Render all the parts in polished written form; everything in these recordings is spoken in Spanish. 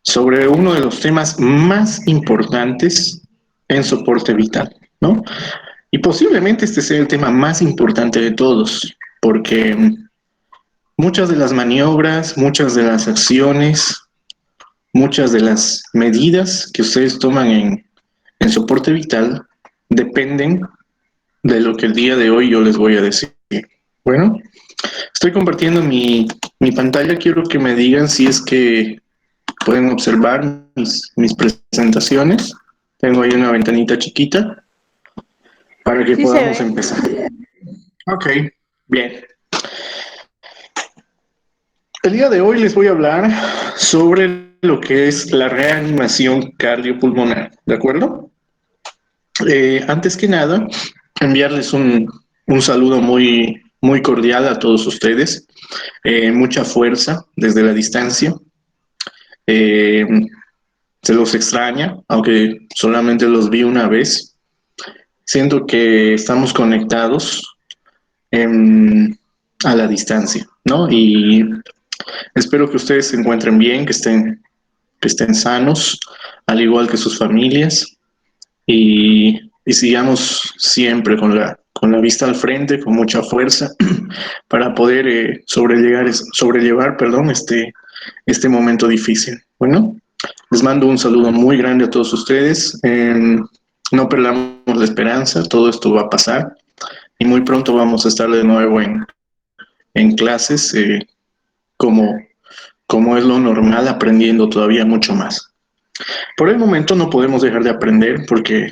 sobre uno de los temas más importantes en soporte vital, ¿no? Y posiblemente este sea el tema más importante de todos, porque muchas de las maniobras, muchas de las acciones, muchas de las medidas que ustedes toman en soporte vital dependen de lo que el día de hoy yo les voy a decir. Bueno, estoy compartiendo mi pantalla. Quiero que me digan si es que pueden observar mis presentaciones. Tengo ahí una ventanita chiquita para que Sí se podamos ve. empezar. Ok, bien. El día de hoy les voy a hablar sobre lo que es la reanimación cardiopulmonar, ¿de acuerdo? Antes que nada, enviarles un saludo muy cordial a todos ustedes. Mucha fuerza desde la distancia. Eh, Se los extraña, aunque solamente los vi una vez. Siento que estamos conectados en, a la distancia, ¿no? Y espero que ustedes se encuentren bien, que estén sanos, al igual que sus familias, y sigamos siempre con la vista al frente, con mucha fuerza, para poder sobrellevar, perdón, este momento difícil. Bueno, les mando un saludo muy grande a todos ustedes. No perdamos la esperanza, todo esto va a pasar y muy pronto vamos a estar de nuevo en clases como, como es lo normal, aprendiendo todavía mucho más. Por el momento no podemos dejar de aprender porque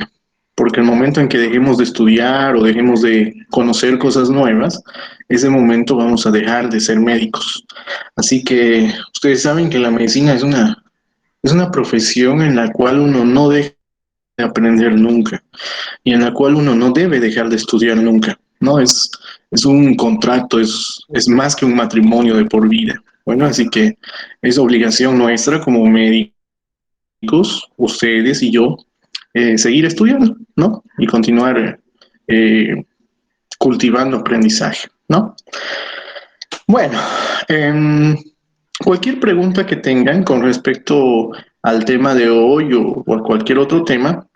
el momento en que dejemos de estudiar o dejemos de conocer cosas nuevas, ese momento vamos a dejar de ser médicos. Así que ustedes saben que la medicina es una profesión en la cual uno no deja de aprender nunca y en la cual uno no debe dejar de estudiar nunca. No es un contrato, es más que un matrimonio de por vida. Bueno, así que es obligación nuestra como médicos, ustedes y yo, seguir estudiando, ¿no? Y continuar eh, cultivando aprendizaje, ¿no? Bueno, cualquier pregunta que tengan con respecto al tema de hoy o a cualquier otro tema,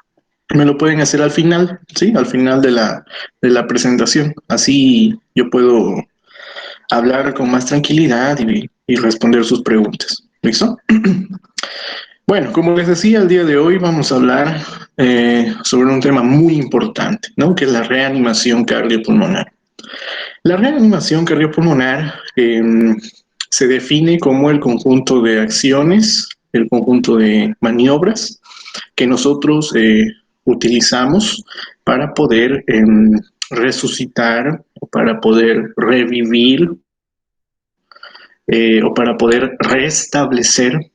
me lo pueden hacer al final, ¿sí? Al final de la presentación. Así yo puedo hablar con más tranquilidad y responder sus preguntas. ¿Listo? Bueno, como les decía, el día de hoy vamos a hablar sobre un tema muy importante, ¿no? Que es la reanimación cardiopulmonar. La reanimación cardiopulmonar se define como el conjunto de acciones, el conjunto de maniobras que nosotros utilizamos para poder resucitar o para poder revivir o para poder restablecer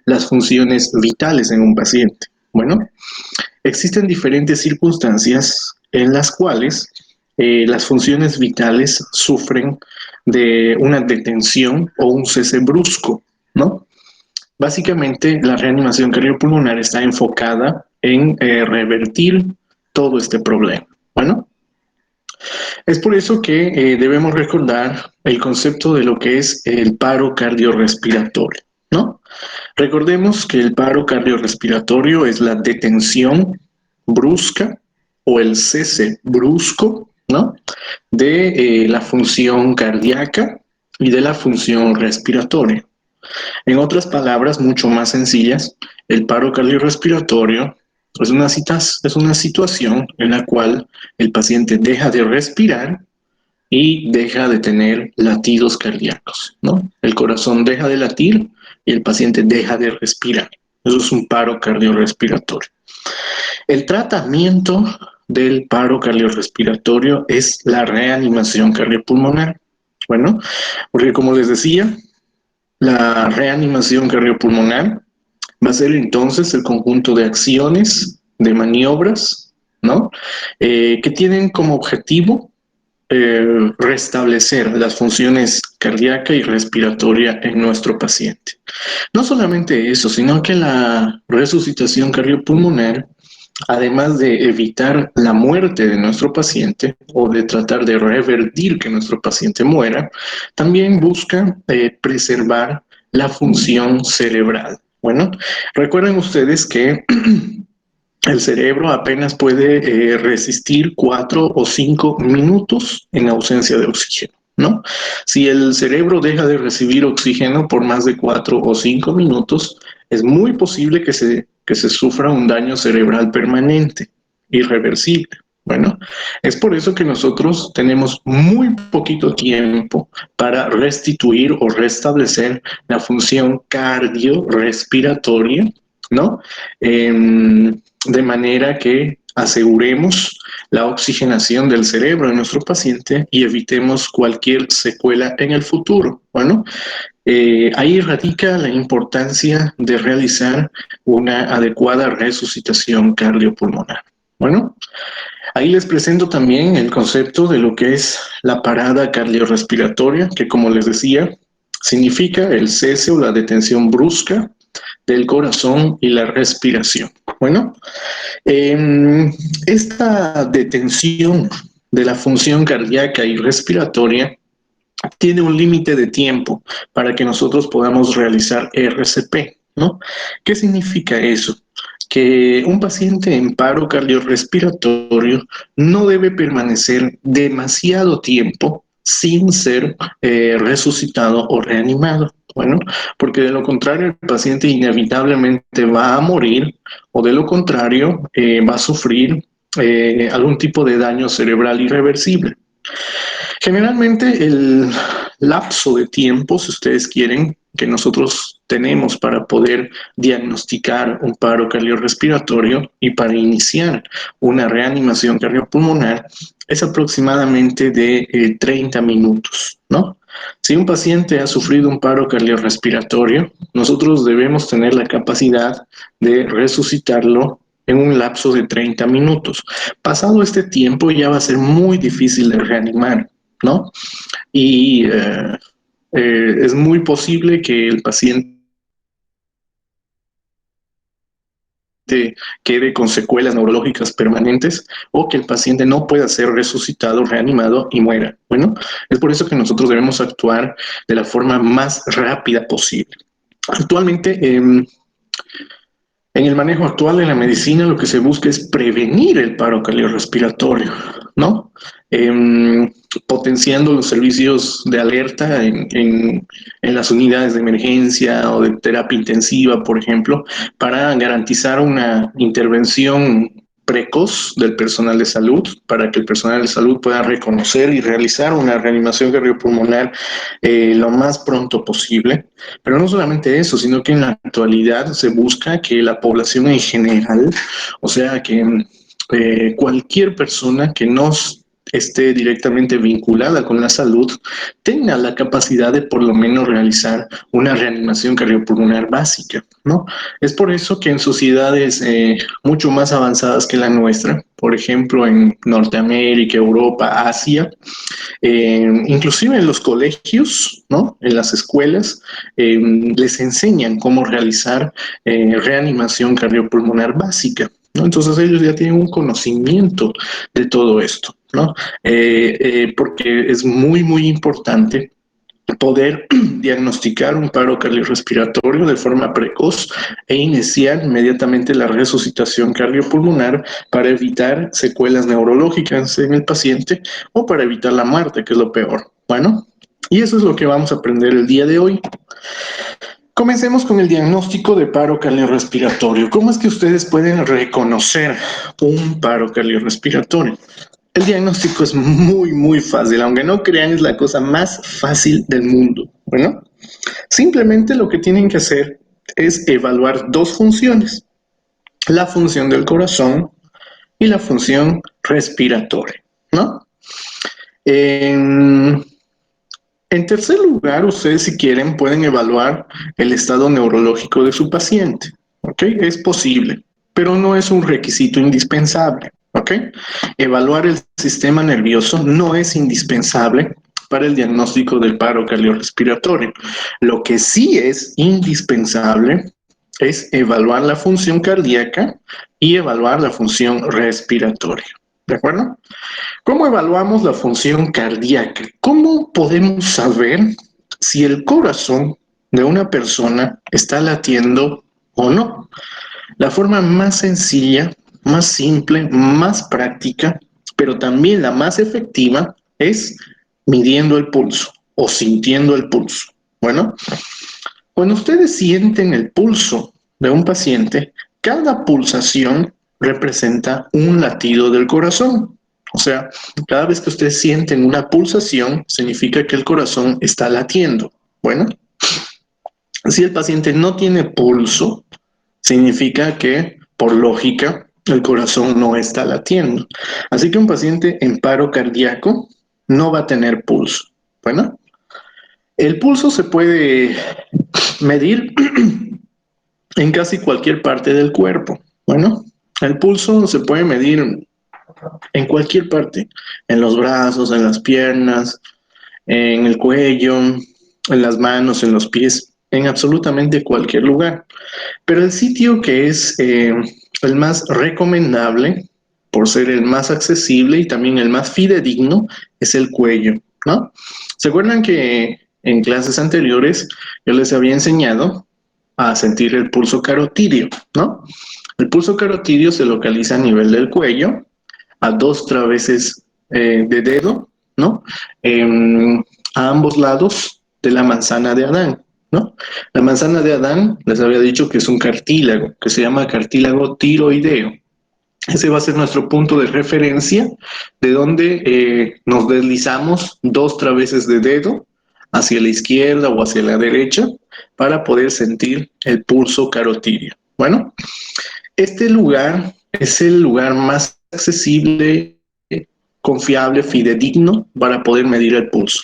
las funciones vitales en un paciente. Bueno, existen diferentes circunstancias en las cuales las funciones vitales sufren de una detención o un cese brusco, ¿no? Básicamente, la reanimación cardiopulmonar está enfocada en revertir todo este problema. Bueno, es por eso que debemos recordar el concepto de lo que es el paro cardiorrespiratorio, ¿no? Recordemos que el paro cardiorrespiratorio es la detención brusca o el cese brusco, ¿no? De la función cardíaca y de la función respiratoria. En otras palabras, mucho más sencillas, el paro cardiorrespiratorio es una situación en la cual el paciente deja de respirar y deja de tener latidos cardíacos, ¿no? El corazón deja de latir y el paciente deja de respirar. Eso es un paro cardiorrespiratorio. El tratamiento del paro cardiorrespiratorio es la reanimación cardiopulmonar. Bueno, porque como les decía, la reanimación cardiopulmonar va a ser entonces el conjunto de acciones, de maniobras, ¿no? Que tienen como objetivo restablecer las funciones cardíaca y respiratoria en nuestro paciente. No solamente eso, sino que la resucitación cardiopulmonar, además de evitar la muerte de nuestro paciente o de tratar de revertir que nuestro paciente muera, también busca preservar la función cerebral. Bueno, recuerden ustedes que el cerebro apenas puede resistir 4 o 5 minutos en ausencia de oxígeno, ¿no? Si el cerebro deja de recibir oxígeno por más de 4 o 5 minutos, es muy posible que se sufra un daño cerebral permanente, irreversible. Bueno, es por eso que nosotros tenemos muy poquito tiempo para restituir o restablecer la función cardiorrespiratoria, ¿no? De manera que aseguremos la oxigenación del cerebro de nuestro paciente y evitemos cualquier secuela en el futuro. Bueno, ahí radica la importancia de realizar una adecuada resucitación cardiopulmonar. Bueno, ahí les presento también el concepto de lo que es la parada cardiorrespiratoria, que como les decía, significa el cese o la detención brusca del corazón y la respiración. Bueno, esta detención de la función cardíaca y respiratoria tiene un límite de tiempo para que nosotros podamos realizar RCP, ¿no? ¿Qué significa eso? Que un paciente en paro cardiorrespiratorio no debe permanecer demasiado tiempo sin ser resucitado o reanimado. Bueno, porque de lo contrario el paciente inevitablemente va a morir o de lo contrario va a sufrir algún tipo de daño cerebral irreversible. Generalmente el lapso de tiempo, si ustedes quieren, que nosotros tenemos para poder diagnosticar un paro cardiorrespiratorio y para iniciar una reanimación cardiopulmonar es aproximadamente de 30 minutos, ¿no? Si un paciente ha sufrido un paro cardiorrespiratorio, nosotros debemos tener la capacidad de resucitarlo en un lapso de 30 minutos. Pasado este tiempo ya va a ser muy difícil de reanimar, ¿no? Y es muy posible que el paciente quede con secuelas neurológicas permanentes o que el paciente no pueda ser resucitado, reanimado y muera. Bueno, es por eso que nosotros debemos actuar de la forma más rápida posible. Actualmente, en el manejo actual de la medicina, lo que se busca es prevenir el paro cardiorrespiratorio, ¿no? Potenciando los servicios de alerta en las unidades de emergencia o de terapia intensiva, por ejemplo, para garantizar una intervención precoz del personal de salud, para que el personal de salud pueda reconocer y realizar una reanimación cardiopulmonar lo más pronto posible. Pero no solamente eso, sino que en la actualidad se busca que la población en general, o sea, que cualquier persona que no esté directamente vinculada con la salud, tenga la capacidad de por lo menos realizar una reanimación cardiopulmonar básica, ¿no? Es por eso que en sociedades mucho más avanzadas que la nuestra, por ejemplo en Norteamérica, Europa, Asia, inclusive en los colegios, ¿no? En las escuelas, les enseñan cómo realizar reanimación cardiopulmonar básica, ¿no? Entonces ellos ya tienen un conocimiento de todo esto, ¿no? Porque es muy, muy importante poder diagnosticar un paro cardiorrespiratorio de forma precoz e iniciar inmediatamente la resucitación cardiopulmonar para evitar secuelas neurológicas en el paciente o para evitar la muerte, que es lo peor. Bueno, y eso es lo que vamos a aprender el día de hoy. Comencemos con el diagnóstico de paro cardiorrespiratorio. ¿Cómo es que ustedes pueden reconocer un paro cardiorrespiratorio? El diagnóstico es muy, muy fácil, aunque no crean, es la cosa más fácil del mundo. Bueno, simplemente lo que tienen que hacer es evaluar dos funciones, la función del corazón y la función respiratoria, ¿no? En, en tercer lugar, ustedes si quieren pueden evaluar el estado neurológico de su paciente, ¿ok? Es posible, pero no es un requisito indispensable, ¿ok? Evaluar el sistema nervioso no es indispensable para el diagnóstico del paro cardiorrespiratorio. Lo que sí es indispensable es evaluar la función cardíaca y evaluar la función respiratoria, ¿de acuerdo? ¿Cómo evaluamos la función cardíaca? ¿Cómo podemos saber si el corazón de una persona está latiendo o no. La forma más sencilla, más simple, más práctica, pero también la más efectiva es midiendo el pulso o sintiendo el pulso. Bueno, cuando ustedes sienten el pulso de un paciente, cada pulsación representa un latido del corazón. O sea, cada vez que ustedes sienten una pulsación, significa que el corazón está latiendo. Bueno, si el paciente no tiene pulso, significa que, por lógica, el corazón no está latiendo. Así que un paciente en paro cardíaco no va a tener pulso. Bueno, el pulso se puede medir en casi cualquier parte del cuerpo. Bueno, el pulso se puede medir en cualquier parte, en los brazos, en las piernas, en el cuello, en las manos, en los pies, en absolutamente cualquier lugar. Pero el sitio que es el más recomendable, por ser el más accesible y también el más fidedigno, es el cuello, ¿no? ¿Se acuerdan que en clases anteriores yo les había enseñado a sentir el pulso carotidio, ¿no? El pulso carotidio se localiza a nivel del cuello, a dos traveses de dedo, ¿no? A ambos lados de la manzana de Adán, ¿no? La manzana de Adán, les había dicho que es un cartílago, que se llama cartílago tiroideo. Ese va a ser nuestro punto de referencia, de donde nos deslizamos dos traveses de dedo hacia la izquierda o hacia la derecha para poder sentir el pulso carotidio. Bueno, este lugar es el lugar más accesible, confiable, fidedigno para poder medir el pulso.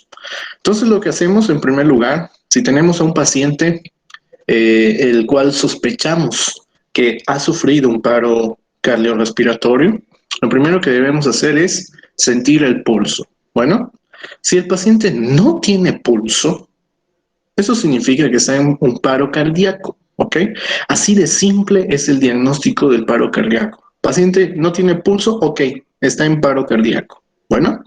Entonces lo que hacemos en primer lugar, si tenemos a un paciente el cual sospechamos que ha sufrido un paro cardiorrespiratorio, lo primero que debemos hacer es sentir el pulso. Bueno, si el paciente no tiene pulso, eso significa que está en un paro cardíaco, ¿ok? Así de simple es el diagnóstico del paro cardíaco. Paciente no tiene pulso, ok, está en paro cardíaco. Bueno,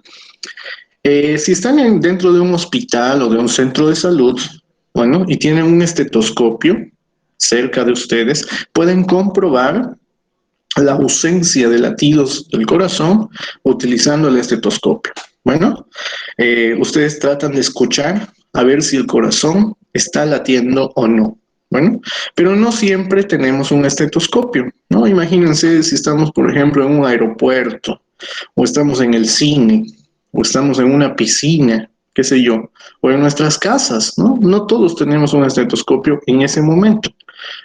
si están dentro de un hospital o de un centro de salud, bueno, y tienen un estetoscopio cerca de ustedes, pueden comprobar la ausencia de latidos del corazón utilizando el estetoscopio. Bueno, ustedes tratan de escuchar a ver si el corazón está latiendo o no. Bueno, pero no siempre tenemos un estetoscopio, ¿no? Imagínense si estamos, por ejemplo, en un aeropuerto, o estamos en el cine, o estamos en una piscina, qué sé yo, o en nuestras casas, ¿no? No todos tenemos un estetoscopio en ese momento.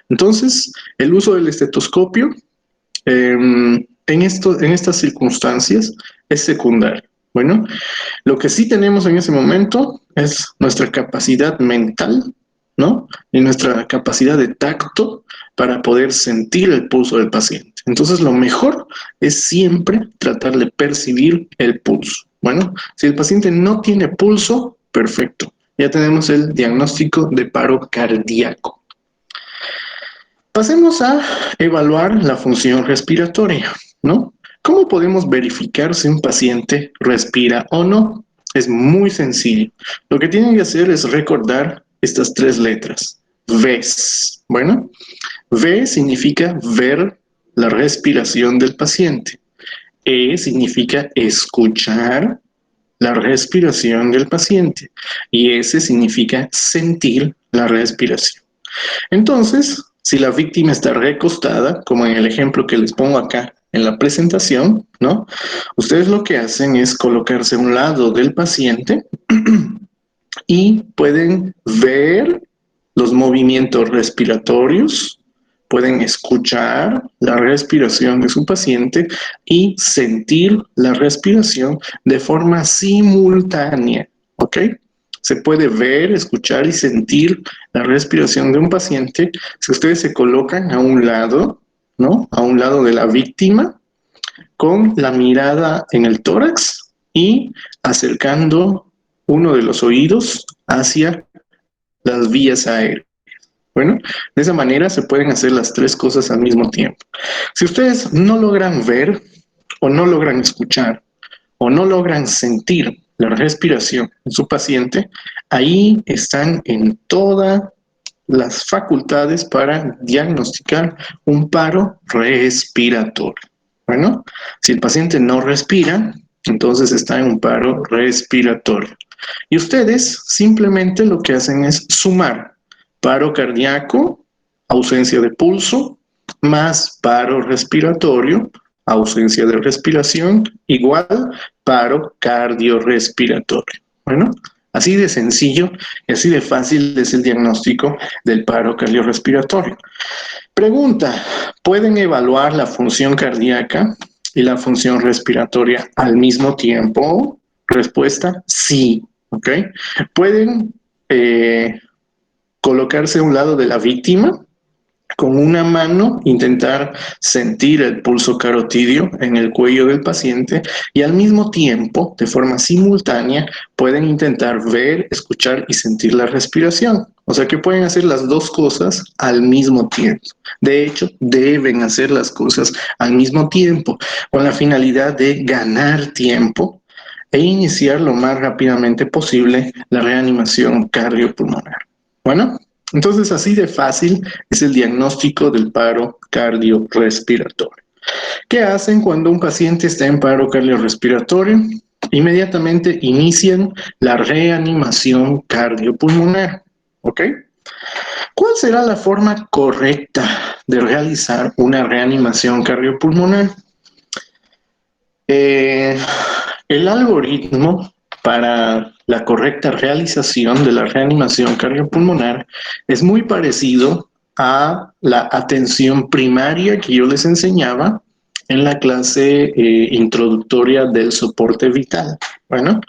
Entonces, el uso del estetoscopio en estas circunstancias es secundario. Bueno, lo que sí tenemos en ese momento es nuestra capacidad mental, ¿no? Y nuestra capacidad de tacto para poder sentir el pulso del paciente. Entonces, lo mejor es siempre tratar de percibir el pulso. Bueno, si el paciente no tiene pulso, perfecto. Ya tenemos el diagnóstico de paro cardíaco. Pasemos a evaluar la función respiratoria, ¿no? ¿Cómo podemos verificar si un paciente respira o no? Es muy sencillo. Lo que tienen que hacer es recordar estas tres letras. VES. Bueno, V significa ver la respiración del paciente. E significa escuchar la respiración del paciente. Y S significa sentir la respiración. Entonces, si la víctima está recostada, como en el ejemplo que les pongo acá en la presentación, ¿no? Ustedes lo que hacen es colocarse a un lado del paciente y pueden ver los movimientos respiratorios, pueden escuchar la respiración de su paciente y sentir la respiración de forma simultánea, ¿ok? Se puede ver, escuchar y sentir la respiración de un paciente si ustedes se colocan a un lado, ¿no? A un lado de la víctima, con la mirada en el tórax y acercando uno de los oídos hacia las vías aéreas. Bueno, de esa manera se pueden hacer las tres cosas al mismo tiempo. Si ustedes no logran ver o no logran escuchar o no logran sentir la respiración en su paciente, ahí están en toda las facultades para diagnosticar un paro respiratorio. Bueno, si el paciente no respira, entonces está en un paro respiratorio. Y ustedes simplemente lo que hacen es sumar paro cardíaco, ausencia de pulso, más paro respiratorio, ausencia de respiración, igual paro cardiorrespiratorio. Bueno, así de sencillo y así de fácil es el diagnóstico del paro cardiorrespiratorio. Pregunta, ¿pueden evaluar la función cardíaca y la función respiratoria al mismo tiempo? Respuesta, sí. ¿Ok? ¿Pueden colocarse a un lado de la víctima? Con una mano intentar sentir el pulso carotidio en el cuello del paciente y al mismo tiempo, de forma simultánea, pueden intentar ver, escuchar y sentir la respiración. O sea que pueden hacer las dos cosas al mismo tiempo. De hecho, deben hacer las cosas al mismo tiempo con la finalidad de ganar tiempo e iniciar lo más rápidamente posible la reanimación cardiopulmonar. Bueno, entonces así de fácil es el diagnóstico del paro cardiorrespiratorio. ¿Qué hacen cuando un paciente está en paro cardiorrespiratorio? Inmediatamente inician la reanimación cardiopulmonar. ¿Ok? ¿Cuál será la forma correcta de realizar una reanimación cardiopulmonar? Eh, el algoritmo para la correcta realización de la reanimación cardiopulmonar es muy parecido a la atención primaria que yo les enseñaba en la clase introductoria del soporte vital. Bueno,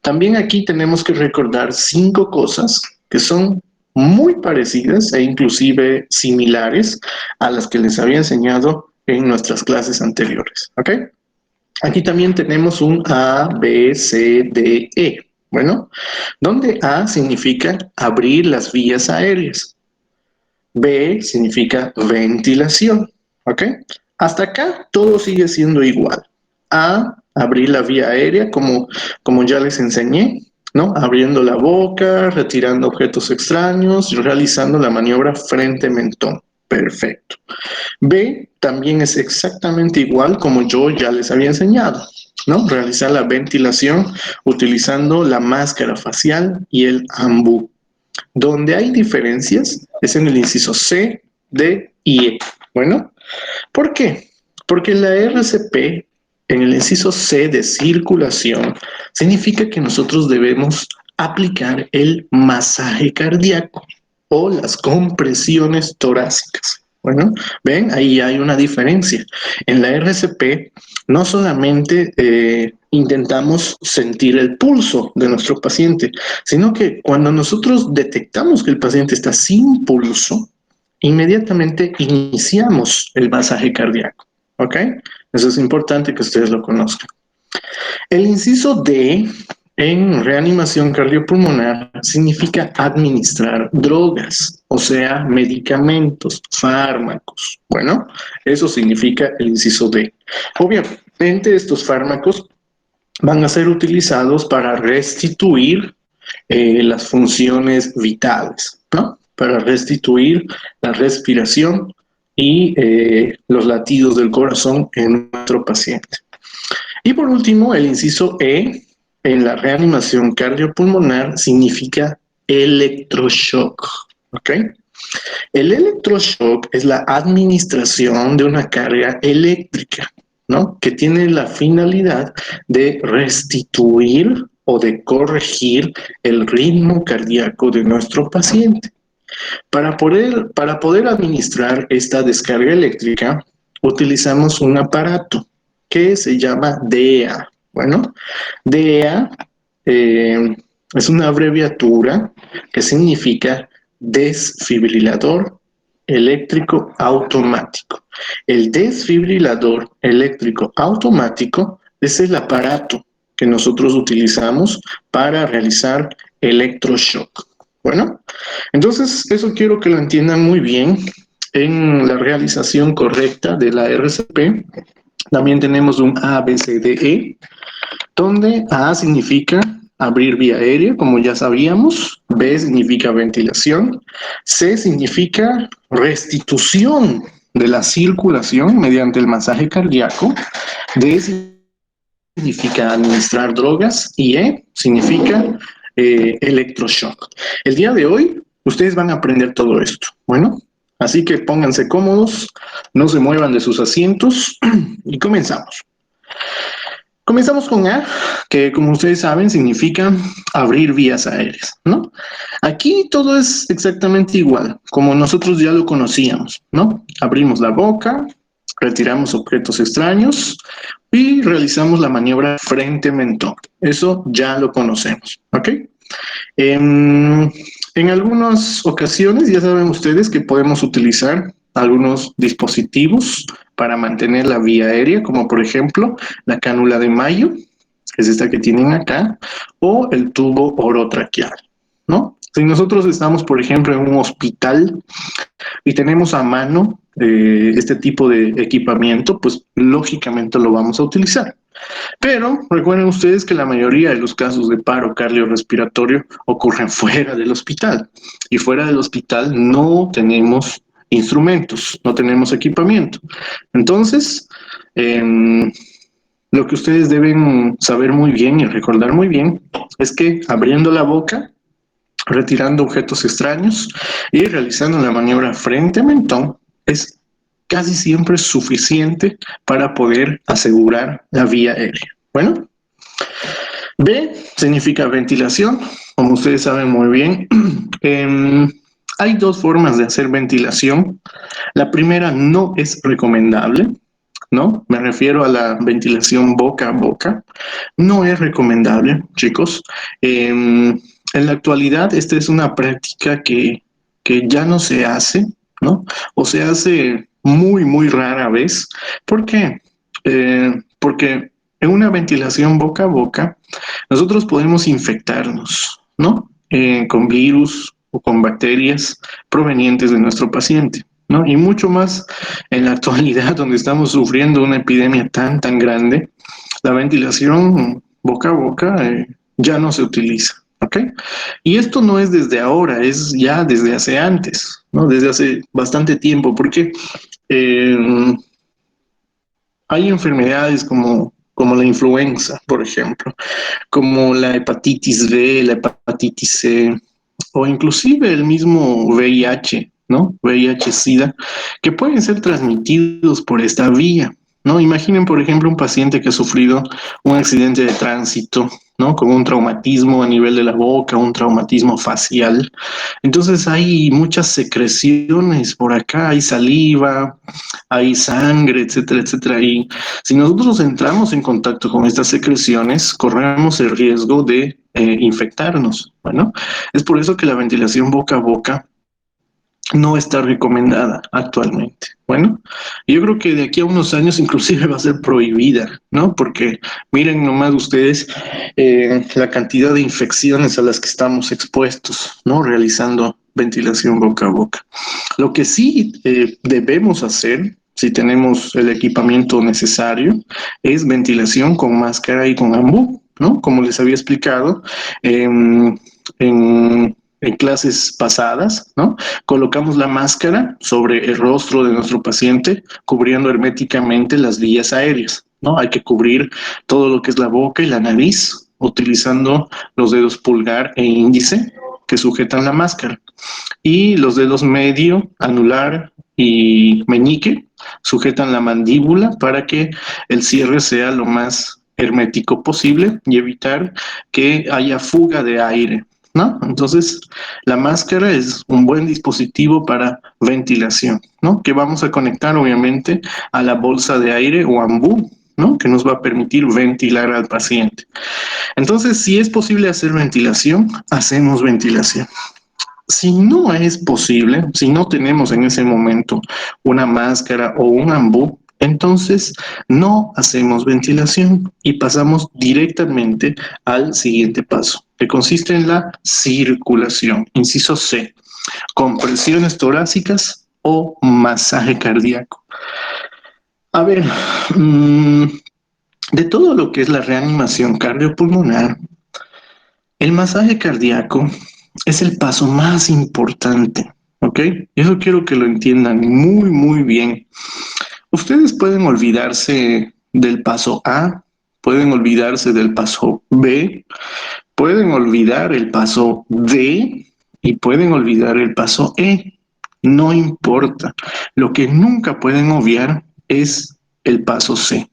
también aquí tenemos que recordar 5 cosas que son muy parecidas e inclusive similares a las que les había enseñado en nuestras clases anteriores. ¿Ok? Aquí también tenemos un A, B, C, D, E. Bueno, donde A significa abrir las vías aéreas. B significa ventilación. ¿Ok? Hasta acá todo sigue siendo igual. A, abrir la vía aérea, como ya les enseñé, ¿no? Abriendo la boca, retirando objetos extraños, realizando la maniobra frente-mentón. Perfecto. B también es exactamente igual como yo ya les había enseñado, ¿no? Realizar la ventilación utilizando la máscara facial y el ambú. Donde hay diferencias es en el inciso C, D y E. Bueno, ¿por qué? Porque la RCP en el inciso C de circulación significa que nosotros debemos aplicar el masaje cardíaco o las compresiones torácicas. Bueno, ven, ahí hay una diferencia. En la RCP no solamente intentamos sentir el pulso de nuestro paciente, sino que cuando nosotros detectamos que el paciente está sin pulso, inmediatamente iniciamos el masaje cardíaco. ¿Ok? Eso es importante que ustedes lo conozcan. El inciso D en reanimación cardiopulmonar significa administrar drogas, o sea, medicamentos, fármacos. Bueno, eso significa el inciso D. Obviamente estos fármacos van a ser utilizados para restituir las funciones vitales, ¿no? Para restituir la respiración y los latidos del corazón en nuestro paciente. Y por último, el inciso E en la reanimación cardiopulmonar significa electroshock. ¿Ok? El electroshock es la administración de una carga eléctrica, ¿no? Que tiene la finalidad de restituir o de corregir el ritmo cardíaco de nuestro paciente. Para poder administrar esta descarga eléctrica, utilizamos un aparato que se llama DEA. Bueno, DEA es una abreviatura que significa desfibrilador eléctrico automático. El desfibrilador eléctrico automático es el aparato que nosotros utilizamos para realizar electroshock. Bueno, entonces eso quiero que lo entiendan muy bien en la realización correcta de la RCP. También tenemos un A, B, C, D, E, donde A significa abrir vía aérea, como ya sabíamos. B significa ventilación. C significa restitución de la circulación mediante el masaje cardíaco. D significa administrar drogas y E significa electroshock. El día de hoy ustedes van a aprender todo esto. Bueno, así que pónganse cómodos, no se muevan de sus asientos y comenzamos. Comenzamos con A, que como ustedes saben significa abrir vías aéreas, ¿no? Aquí todo es exactamente igual, como nosotros ya lo conocíamos, ¿no? Abrimos la boca, retiramos objetos extraños y realizamos la maniobra frente-mentón. Eso ya lo conocemos, ¿ok? En algunas ocasiones ya saben ustedes que podemos utilizar algunos dispositivos para mantener la vía aérea, como por ejemplo la cánula de Mayo, que es esta que tienen acá, o el tubo orotraqueal, ¿no? Si nosotros estamos, por ejemplo, en un hospital y tenemos a mano este tipo de equipamiento, pues lógicamente lo vamos a utilizar. Pero recuerden ustedes que la mayoría de los casos de paro cardiorrespiratorio ocurren fuera del hospital y fuera del hospital no tenemos instrumentos, no tenemos equipamiento. Entonces, lo que ustedes deben saber muy bien y recordar muy bien es que abriendo la boca, retirando objetos extraños y realizando la maniobra frente a mentón es casi siempre suficiente para poder asegurar la vía aérea. Bueno, B significa ventilación, como ustedes saben muy bien. Hay dos formas de hacer ventilación. La primera no es recomendable, ¿no? Me refiero a la ventilación boca a boca. No es recomendable, chicos. En la actualidad, esta es una práctica que ya no se hace, ¿no? O se hace muy, muy rara vez. ¿Por qué? Porque en una ventilación boca a boca, nosotros podemos infectarnos, ¿no? Con virus o con bacterias provenientes de nuestro paciente, ¿no? Y mucho más en la actualidad, donde estamos sufriendo una epidemia tan, tan grande, la ventilación boca a boca ya no se utiliza, ¿ok? Y esto no es desde ahora, es ya desde hace antes, ¿no? Desde hace bastante tiempo, porque eh, hay enfermedades como la influenza, por ejemplo, como la hepatitis B, la hepatitis C, o inclusive el mismo VIH, ¿no? VIH-Sida, que pueden ser transmitidos por esta vía, ¿no? Imaginen, por ejemplo, un paciente que ha sufrido un accidente de tránsito, ¿no? Con un traumatismo a nivel de la boca, un traumatismo facial. Entonces hay muchas secreciones por acá, hay saliva, hay sangre, etcétera, etcétera. Y si nosotros entramos en contacto con estas secreciones, corremos el riesgo de infectarnos. Bueno, es por eso que la ventilación boca a boca no está recomendada actualmente. Bueno, yo creo que de aquí a unos años inclusive va a ser prohibida, ¿no? Porque miren nomás ustedes la cantidad de infecciones a las que estamos expuestos, ¿no? Realizando ventilación boca a boca. Lo que sí debemos hacer, si tenemos el equipamiento necesario, es ventilación con máscara y con ambú, ¿no? Como les había explicado en clases pasadas, ¿no? Colocamos la máscara sobre el rostro de nuestro paciente, cubriendo herméticamente las vías aéreas, ¿no? Hay que cubrir todo lo que es la boca y la nariz, utilizando los dedos pulgar e índice que sujetan la máscara y los dedos medio, anular y meñique sujetan la mandíbula para que el cierre sea lo más hermético posible y evitar que haya fuga de aire, ¿no? Entonces, la máscara es un buen dispositivo para ventilación, ¿no? Que vamos a conectar obviamente a la bolsa de aire o ambú, ¿no? Que nos va a permitir ventilar al paciente. Entonces, si es posible hacer ventilación, hacemos ventilación. Si no es posible, si no tenemos en ese momento una máscara o un ambú, entonces no hacemos ventilación y pasamos directamente al siguiente paso, que consiste en la circulación. Inciso C, compresiones torácicas o masaje cardíaco. A ver, de todo lo que es la reanimación cardiopulmonar, El masaje cardíaco es el paso más importante, ¿ok? Eso quiero que lo entiendan muy, muy bien. Ustedes pueden olvidarse del paso A, pueden olvidarse del paso B, pueden olvidar el paso D y pueden olvidar el paso E. No importa. Lo que nunca pueden obviar es el paso C,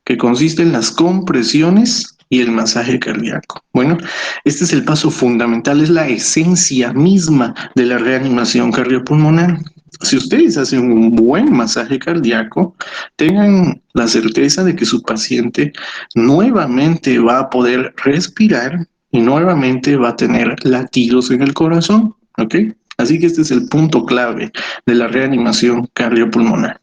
que consiste en las compresiones y el masaje cardíaco. Bueno, este es el paso fundamental, es la esencia misma de la reanimación cardiopulmonar. Si ustedes hacen un buen masaje cardíaco, tengan la certeza de que su paciente nuevamente va a poder respirar y nuevamente va a tener latidos en el corazón, ¿ok? Así que este es el punto clave de la reanimación cardiopulmonar.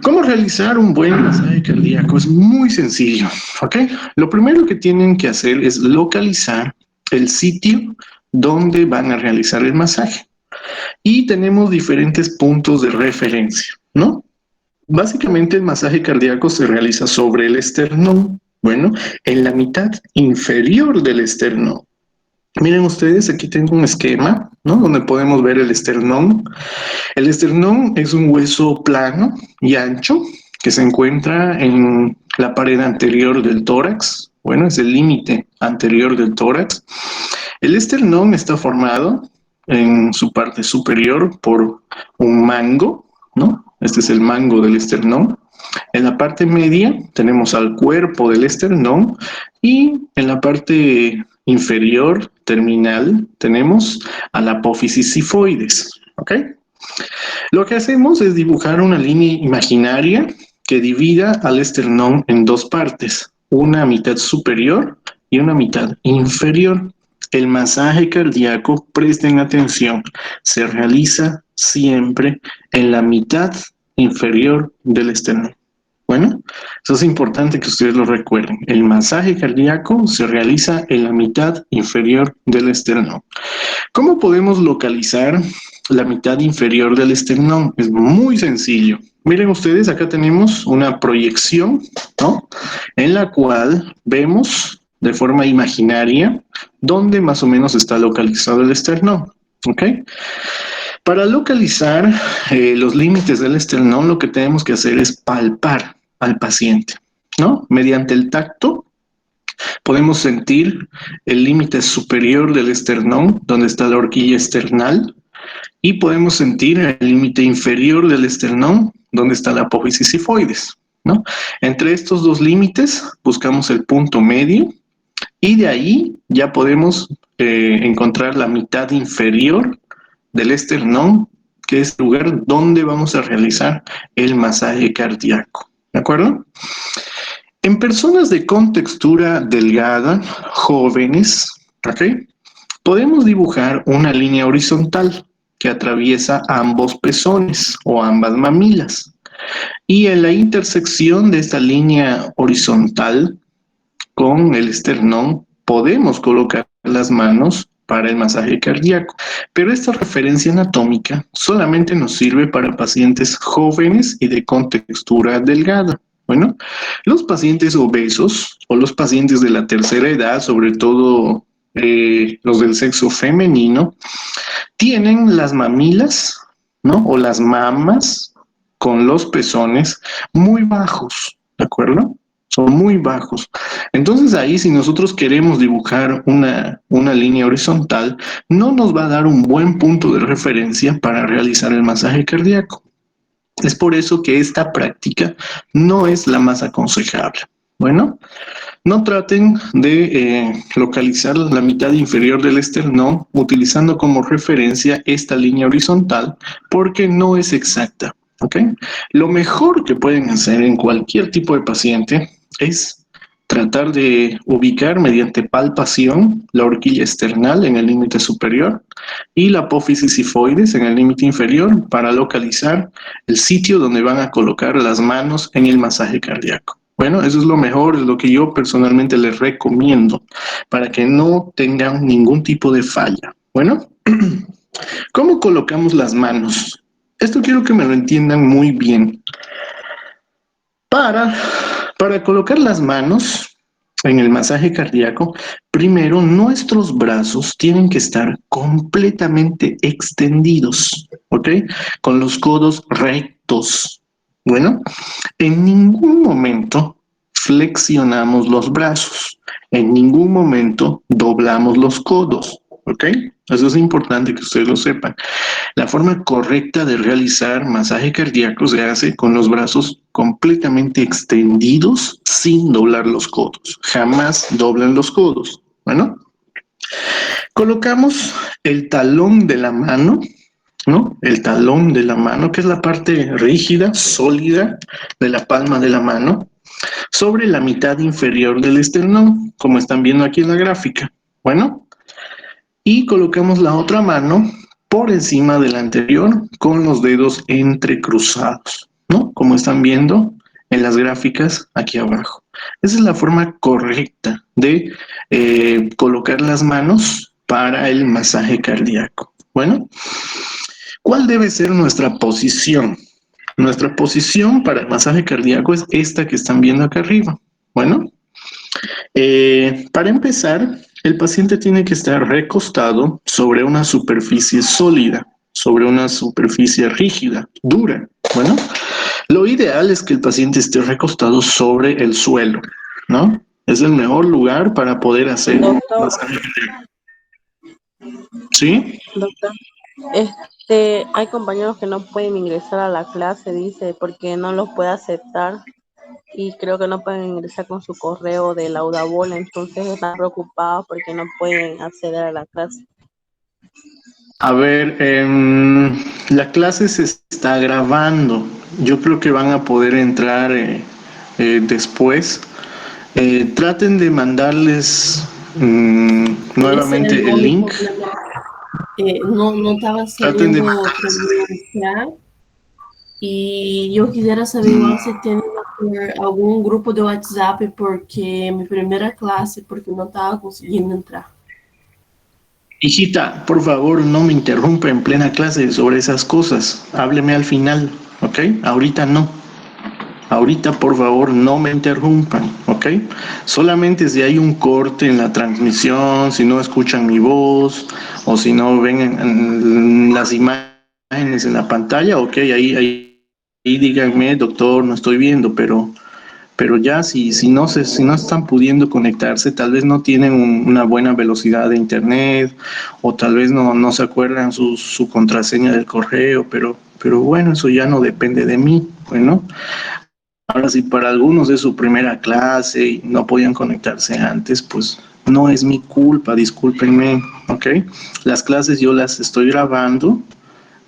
¿Cómo realizar un buen masaje cardíaco? Es muy sencillo, ¿ok? Lo primero que tienen que hacer es localizar el sitio donde van a realizar el masaje. Y tenemos diferentes puntos de referencia, ¿no? Básicamente el masaje cardíaco se realiza sobre el esternón, bueno, en la mitad inferior del esternón. Miren ustedes, aquí tengo un esquema, ¿no? Donde podemos ver el esternón. El esternón es un hueso plano y ancho que se encuentra en la pared anterior del tórax. Bueno, es el límite anterior del tórax. El esternón está formado en su parte superior por un mango, ¿no? Este es el mango del esternón. En la parte media tenemos al cuerpo del esternón y en la parte inferior terminal tenemos a la apófisis sifoides, ¿ok? Lo que hacemos es dibujar una línea imaginaria que divida al esternón en dos partes, una mitad superior y una mitad inferior. El masaje cardíaco, presten atención, se realiza siempre en la mitad inferior del esternón. Bueno, eso es importante que ustedes lo recuerden. El masaje cardíaco se realiza en la mitad inferior del esternón. ¿Cómo podemos localizar la mitad inferior del esternón? Es muy sencillo. Miren ustedes, acá tenemos una proyección, ¿no? En la cual vemos de forma imaginaria dónde más o menos está localizado el esternón, ¿ok? Para localizar los límites del esternón, lo que tenemos que hacer es palpar al paciente, ¿no? Mediante el tacto podemos sentir el límite superior del esternón, donde está la horquilla esternal, y podemos sentir el límite inferior del esternón, donde está la apófisis sifoides, ¿no? Entre estos dos límites buscamos el punto medio y de ahí ya podemos encontrar la mitad inferior del esternón, que es el lugar donde vamos a realizar el masaje cardíaco, ¿de acuerdo? En personas de contextura delgada, jóvenes, ¿ok? Podemos dibujar una línea horizontal que atraviesa ambos pezones o ambas mamilas. Y en la intersección de esta línea horizontal con el esternón podemos colocar las manos para el masaje cardíaco. Pero esta referencia anatómica solamente nos sirve para pacientes jóvenes y de contextura delgada. Bueno, los pacientes obesos o los pacientes de la tercera edad, sobre todo los del sexo femenino, tienen las mamilas, ¿no? O las mamas con los pezones muy bajos, ¿de acuerdo? Son muy bajos. Entonces ahí si nosotros queremos dibujar una línea horizontal, no nos va a dar un buen punto de referencia para realizar el masaje cardíaco. Es por eso que esta práctica no es la más aconsejable. Bueno, no traten de localizar la mitad inferior del esternón utilizando como referencia esta línea horizontal porque no es exacta. ¿Ok? Lo mejor que pueden hacer en cualquier tipo de paciente es tratar de ubicar mediante palpación la horquilla esternal en el límite superior y la apófisis sifoides en el límite inferior para localizar el sitio donde van a colocar las manos en el masaje cardíaco. Bueno, eso es lo mejor, es lo que yo personalmente les recomiendo para que no tengan ningún tipo de falla. Bueno, ¿cómo colocamos las manos? Esto quiero que me lo entiendan muy bien. Para, para colocar las manos, En el masaje cardíaco, primero nuestros brazos tienen que estar completamente extendidos, ¿ok? Con los codos rectos. Bueno, en ningún momento flexionamos los brazos, en ningún momento doblamos los codos, ¿ok? Eso es importante que ustedes lo sepan. La forma correcta de realizar masaje cardíaco se hace con los brazos completamente extendidos sin doblar los codos. Jamás doblen los codos. Bueno, colocamos el talón de la mano, ¿no? El talón de la mano, que es la parte rígida, sólida de la palma de la mano, sobre la mitad inferior del esternón, como están viendo aquí en la gráfica. Bueno, y colocamos la otra mano por encima de la anterior con los dedos entrecruzados, ¿no? Como están viendo en las gráficas aquí abajo. Esa es la forma correcta de colocar las manos para el masaje cardíaco. Bueno, ¿cuál debe ser nuestra posición? Nuestra posición para el masaje cardíaco es esta que están viendo acá arriba. Bueno, para empezar, el paciente tiene que estar recostado sobre una superficie sólida, sobre una superficie rígida, dura. Bueno, lo ideal es que el paciente esté recostado sobre el suelo, ¿no? Es el mejor lugar para poder hacer Doctor, masaje cardíaco. ¿Sí? doctor, hay compañeros que no pueden ingresar a la clase, dice, porque no los puede aceptar y creo que no pueden ingresar con su correo de la Laudabola, entonces están preocupados porque no pueden acceder a la clase. A ver, la clase se está grabando. Yo creo que van a poder entrar después. Traten de mandarles Ese era el nuevamente el único link. problema. No estaba Traten de saliendo para mandarles mí entrar. Y yo quisiera saber igual si tienen algún grupo de WhatsApp, porque mi primera clase, porque no estaba consiguiendo entrar. Hijita, por favor, no me interrumpa en plena clase sobre esas cosas. Hábleme al final, ¿ok? Ahorita no. Ahorita, por favor, no me interrumpan, ¿ok? Solamente si hay un corte en la transmisión, si no escuchan mi voz o si no ven en las imágenes en la pantalla, ok, ahí díganme, doctor, no estoy viendo, pero ya si no están pudiendo conectarse, tal vez no tienen una buena velocidad de internet o tal vez no se acuerdan su contraseña del correo, pero bueno, eso ya no depende de mí, bueno. Ahora, si para algunos es su primera clase y no podían conectarse antes, pues no es mi culpa, discúlpenme, ¿ok? Las clases yo las estoy grabando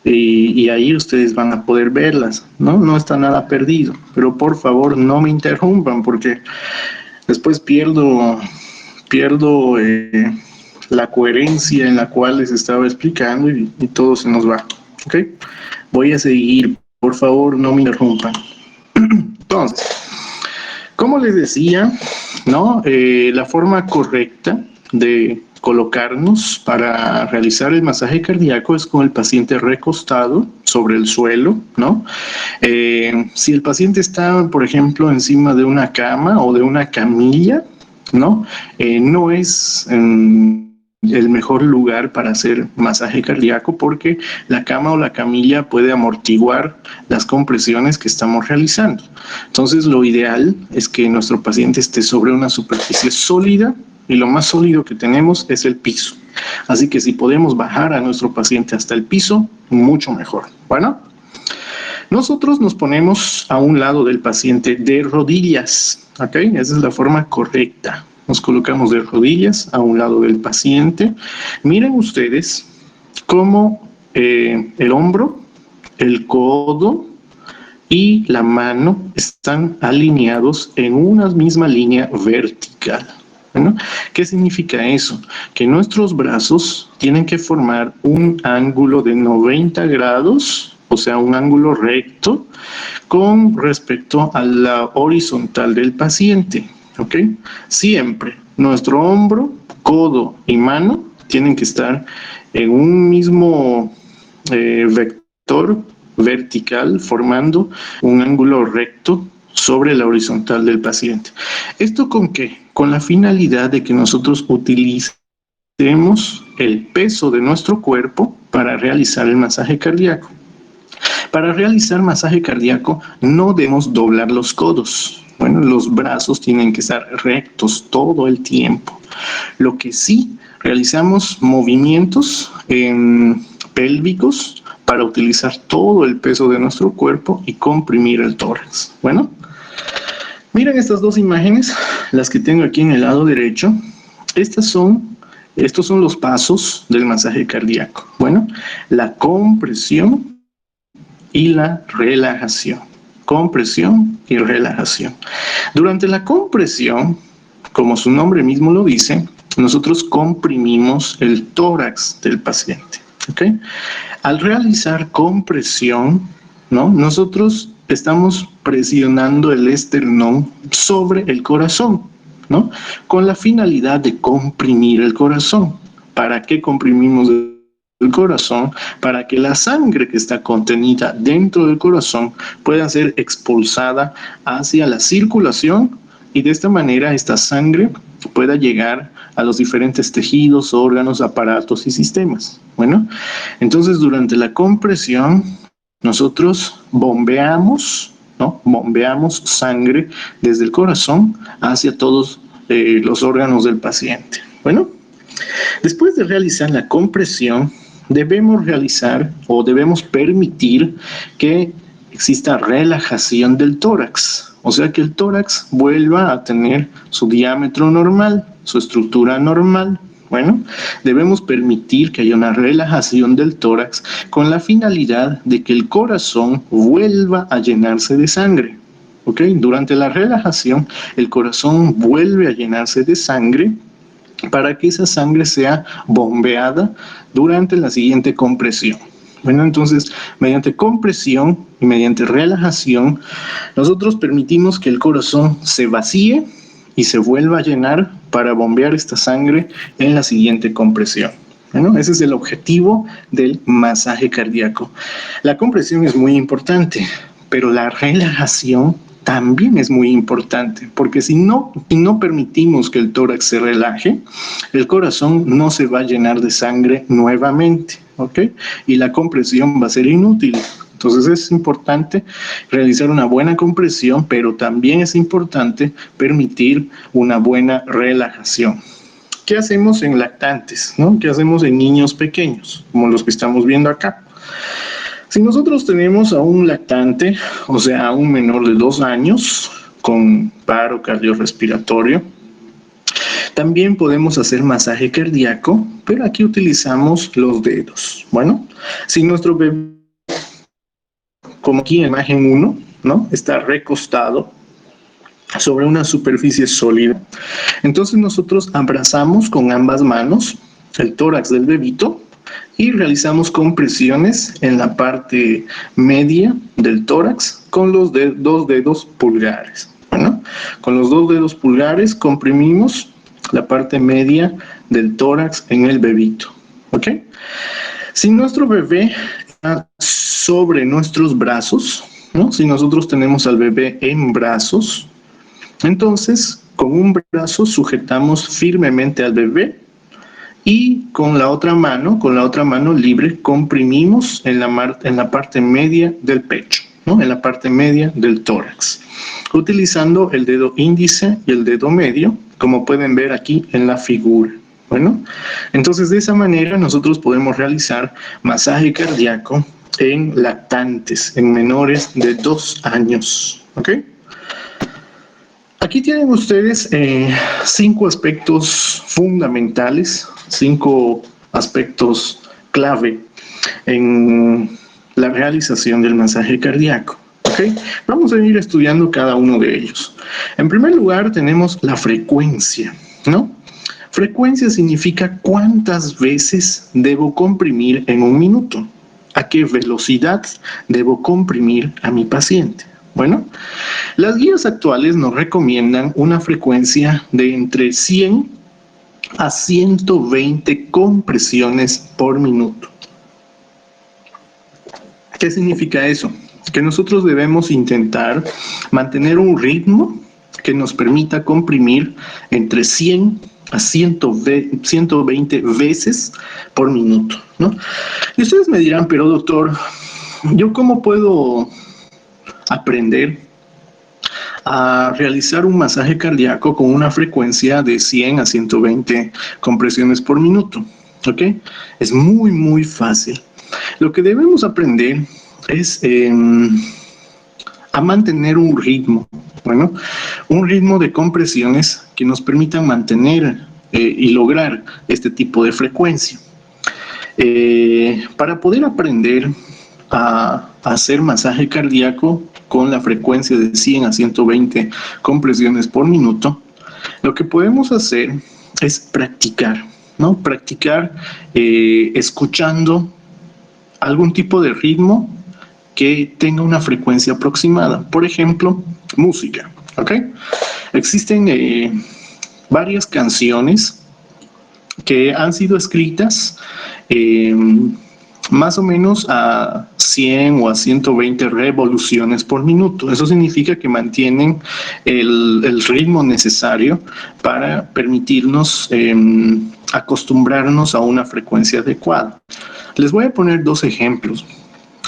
y ahí ustedes van a poder verlas, ¿no? No está nada perdido, pero por favor no me interrumpan porque después pierdo la coherencia en la cual les estaba explicando y todo se nos va, ¿ok? Voy a seguir, por favor no me interrumpan. Entonces, como les decía, ¿no? La forma correcta de colocarnos para realizar el masaje cardíaco es con el paciente recostado sobre el suelo, ¿no? Si el paciente está, por ejemplo, encima de una cama o de una camilla, ¿no? No es el mejor lugar para hacer masaje cardíaco porque la cama o la camilla puede amortiguar las compresiones que estamos realizando. Entonces, lo ideal es que nuestro paciente esté sobre una superficie sólida y lo más sólido que tenemos es el piso. Así que si podemos bajar a nuestro paciente hasta el piso, mucho mejor. Bueno, nosotros nos ponemos a un lado del paciente de rodillas, ¿ok? Esa es la forma correcta. Nos colocamos de rodillas a un lado del paciente. Miren ustedes cómo el hombro, el codo y la mano están alineados en una misma línea vertical. ¿No? ¿Qué significa eso? Que nuestros brazos tienen que formar un ángulo de 90 grados, o sea, un ángulo recto, con respecto a la horizontal del paciente. ¿Ok? Siempre nuestro hombro, codo y mano tienen que estar en un mismo vector vertical, formando un ángulo recto sobre la horizontal del paciente. ¿Esto con qué? con la finalidad de que nosotros utilicemos el peso de nuestro cuerpo para realizar el masaje cardíaco. Para realizar masaje cardíaco no debemos doblar los codos. Bueno, los brazos tienen que estar rectos todo el tiempo. Lo que sí, realizamos movimientos pélvicos para utilizar todo el peso de nuestro cuerpo y comprimir el tórax. Bueno, miren estas dos imágenes, las que tengo aquí en el lado derecho. Estos son los pasos del masaje cardíaco. Bueno, la compresión y la relajación. Compresión y relajación. Durante la compresión, como su nombre mismo lo dice, nosotros comprimimos el tórax del paciente. ¿Okay? Al realizar compresión, ¿no? Nosotros estamos presionando el esternón sobre el corazón, ¿no? Con la finalidad de comprimir el corazón. ¿Para qué comprimimos el corazón? Para que la sangre que está contenida dentro del corazón pueda ser expulsada hacia la circulación y de esta manera esta sangre pueda llegar a los diferentes tejidos, órganos, aparatos y sistemas. Bueno, entonces durante la compresión nosotros bombeamos, ¿no? Bombeamos sangre desde el corazón hacia todos los órganos del paciente. Bueno, después de realizar la compresión, debemos realizar o debemos permitir que exista relajación del tórax, o sea que el tórax vuelva a tener su diámetro normal, su estructura normal. Bueno, debemos permitir que haya una relajación del tórax con la finalidad de que el corazón vuelva a llenarse de sangre. ¿Ok? Durante la relajación, el corazón vuelve a llenarse de sangre para que esa sangre sea bombeada durante la siguiente compresión. Bueno, entonces, mediante compresión y mediante relajación, nosotros permitimos que el corazón se vacíe y se vuelva a llenar para bombear esta sangre en la siguiente compresión. Bueno, ese es el objetivo del masaje cardíaco. La compresión es muy importante, pero la relajación también es muy importante, porque si no permitimos que el tórax se relaje, el corazón no se va a llenar de sangre nuevamente, ¿ok? Y la compresión va a ser inútil. Entonces es importante realizar una buena compresión, pero también es importante permitir una buena relajación. ¿Qué hacemos en lactantes, no? ¿Qué hacemos en niños pequeños, como los que estamos viendo acá? Si nosotros tenemos a un lactante, o sea, a un menor de 2 años con paro cardiorrespiratorio, también podemos hacer masaje cardíaco, pero aquí utilizamos los dedos. Bueno, si nuestro bebé, como aquí en imagen 1, ¿no? Está recostado sobre una superficie sólida, entonces nosotros abrazamos con ambas manos el tórax del bebito y realizamos compresiones en la parte media del tórax con los dos dedos pulgares. Bueno, con los 2 dedos pulgares comprimimos la parte media del tórax en el bebito. ¿Ok? Si nuestro bebé está sobre nuestros brazos, ¿no? Si nosotros tenemos al bebé en brazos, entonces con un brazo sujetamos firmemente al bebé y con la otra mano libre, comprimimos en la parte media del pecho, ¿no? En la parte media del tórax, utilizando el dedo índice y el dedo medio, como pueden ver aquí en la figura. Bueno, entonces de esa manera nosotros podemos realizar masaje cardíaco en lactantes, en menores de 2 años. ¿Ok? Aquí tienen ustedes 5 aspectos fundamentales, 5 aspectos clave en la realización del masaje cardíaco. ¿Okay? Vamos a ir estudiando cada uno de ellos. En primer lugar, tenemos la frecuencia, ¿no? Frecuencia significa cuántas veces debo comprimir en un minuto, a qué velocidad debo comprimir a mi paciente. Bueno, las guías actuales nos recomiendan una frecuencia de entre 100 a 120 compresiones por minuto. ¿Qué significa eso? Que nosotros debemos intentar mantener un ritmo que nos permita comprimir entre 100 a 120 veces por minuto, ¿no? Y ustedes me dirán, pero doctor, ¿yo cómo puedo aprender a realizar un masaje cardíaco con una frecuencia de 100 a 120 compresiones por minuto? ¿Ok? Es muy, muy fácil. Lo que debemos aprender es a mantener un ritmo, bueno, un ritmo de compresiones que nos permitan mantener y lograr este tipo de frecuencia. Para poder aprender a hacer masaje cardíaco con la frecuencia de 100 a 120 compresiones por minuto, lo que podemos hacer es practicar, ¿no? Practicar escuchando algún tipo de ritmo que tenga una frecuencia aproximada. Por ejemplo, música, ¿ok? Existen varias canciones que han sido escritas eh, más o menos a 100 o a 120 revoluciones por minuto. Eso significa que mantienen el ritmo necesario para permitirnos acostumbrarnos a una frecuencia adecuada. Les voy a poner dos ejemplos.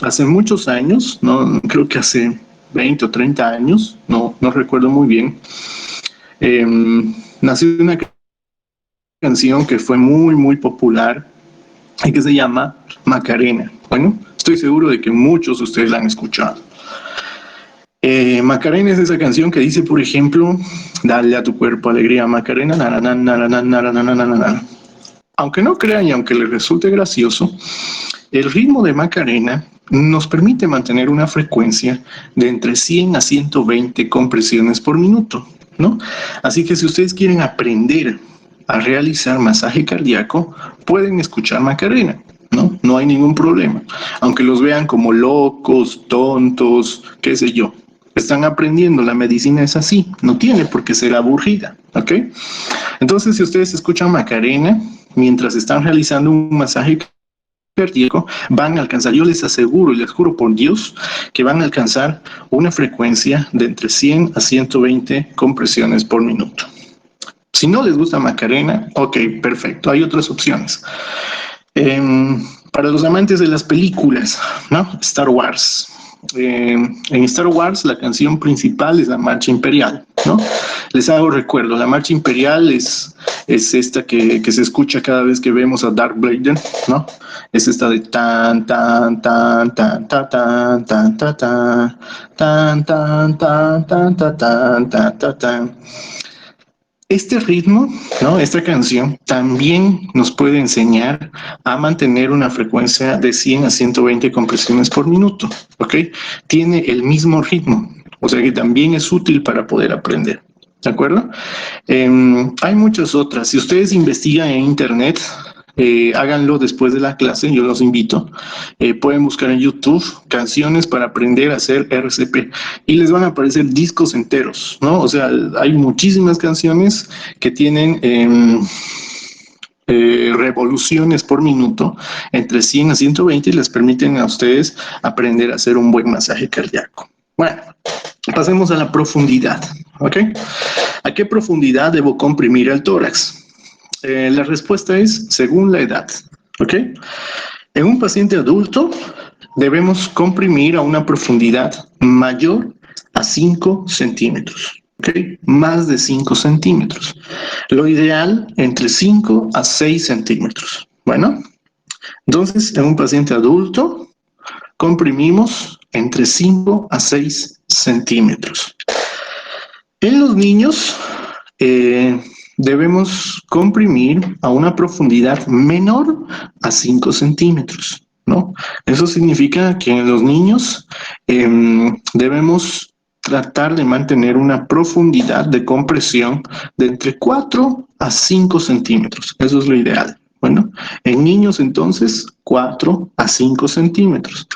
Hace muchos años, ¿no? Creo que hace 20 o 30 años, no recuerdo muy bien, nació una canción que fue muy, muy popular y que se llama Macarena. Bueno, estoy seguro de que muchos de ustedes la han escuchado. Macarena es esa canción que dice, por ejemplo, dale a tu cuerpo alegría, Macarena, aunque no crean y aunque les resulte gracioso, el ritmo de Macarena nos permite mantener una frecuencia de entre 100 a 120 compresiones por minuto, ¿no? Así que si ustedes quieren aprender a realizar masaje cardíaco, pueden escuchar Macarena, ¿no? No hay ningún problema. Aunque los vean como locos, tontos, qué sé yo. Están aprendiendo, la medicina es así, no tiene por qué ser aburrida, ¿ok? Entonces, si ustedes escuchan Macarena mientras están realizando un masaje cardíaco, van a alcanzar, yo les aseguro y les juro por Dios, que van a alcanzar una frecuencia de entre 100 a 120 compresiones por minuto. Si no les gusta Macarena, ok, perfecto, hay otras opciones. Para los amantes de las películas, ¿no? Star Wars. En Star Wars la canción principal es la Marcha Imperial, ¿no? Les hago recuerdo, la Marcha Imperial es esta que se escucha cada vez que vemos a Darth Vader, ¿no? Es esta de tan, tan, tan, tan, tan, tan, tan, tan, tan, tan, tan, tan, tan, tan, tan, tan, tan. Este ritmo, ¿no? Esta canción también nos puede enseñar a mantener una frecuencia de 100 a 120 compresiones por minuto, ¿ok? Tiene el mismo ritmo, o sea que también es útil para poder aprender, ¿de acuerdo? Hay muchas otras. Si ustedes investigan en internet, háganlo después de la clase, yo los invito. Pueden buscar en YouTube canciones para aprender a hacer RCP y les van a aparecer discos enteros, ¿no? O sea, hay muchísimas canciones que tienen revoluciones por minuto entre 100 a 120 y les permiten a ustedes aprender a hacer un buen masaje cardíaco. Bueno, pasemos a la profundidad, ¿ok? ¿A qué profundidad debo comprimir el tórax? La respuesta es según la edad, ¿ok? En un paciente adulto debemos comprimir a una profundidad mayor a 5 centímetros, ¿ok? Más de 5 centímetros. Lo ideal entre 5 a 6 centímetros. Bueno, entonces en un paciente adulto comprimimos entre 5 a 6 centímetros. En los niños debemos comprimir a una profundidad menor a 5 centímetros, ¿no? Eso significa que en los niños debemos tratar de mantener una profundidad de compresión de entre 4 a 5 centímetros. Eso es lo ideal. Bueno, en niños entonces 4 a 5 centímetros.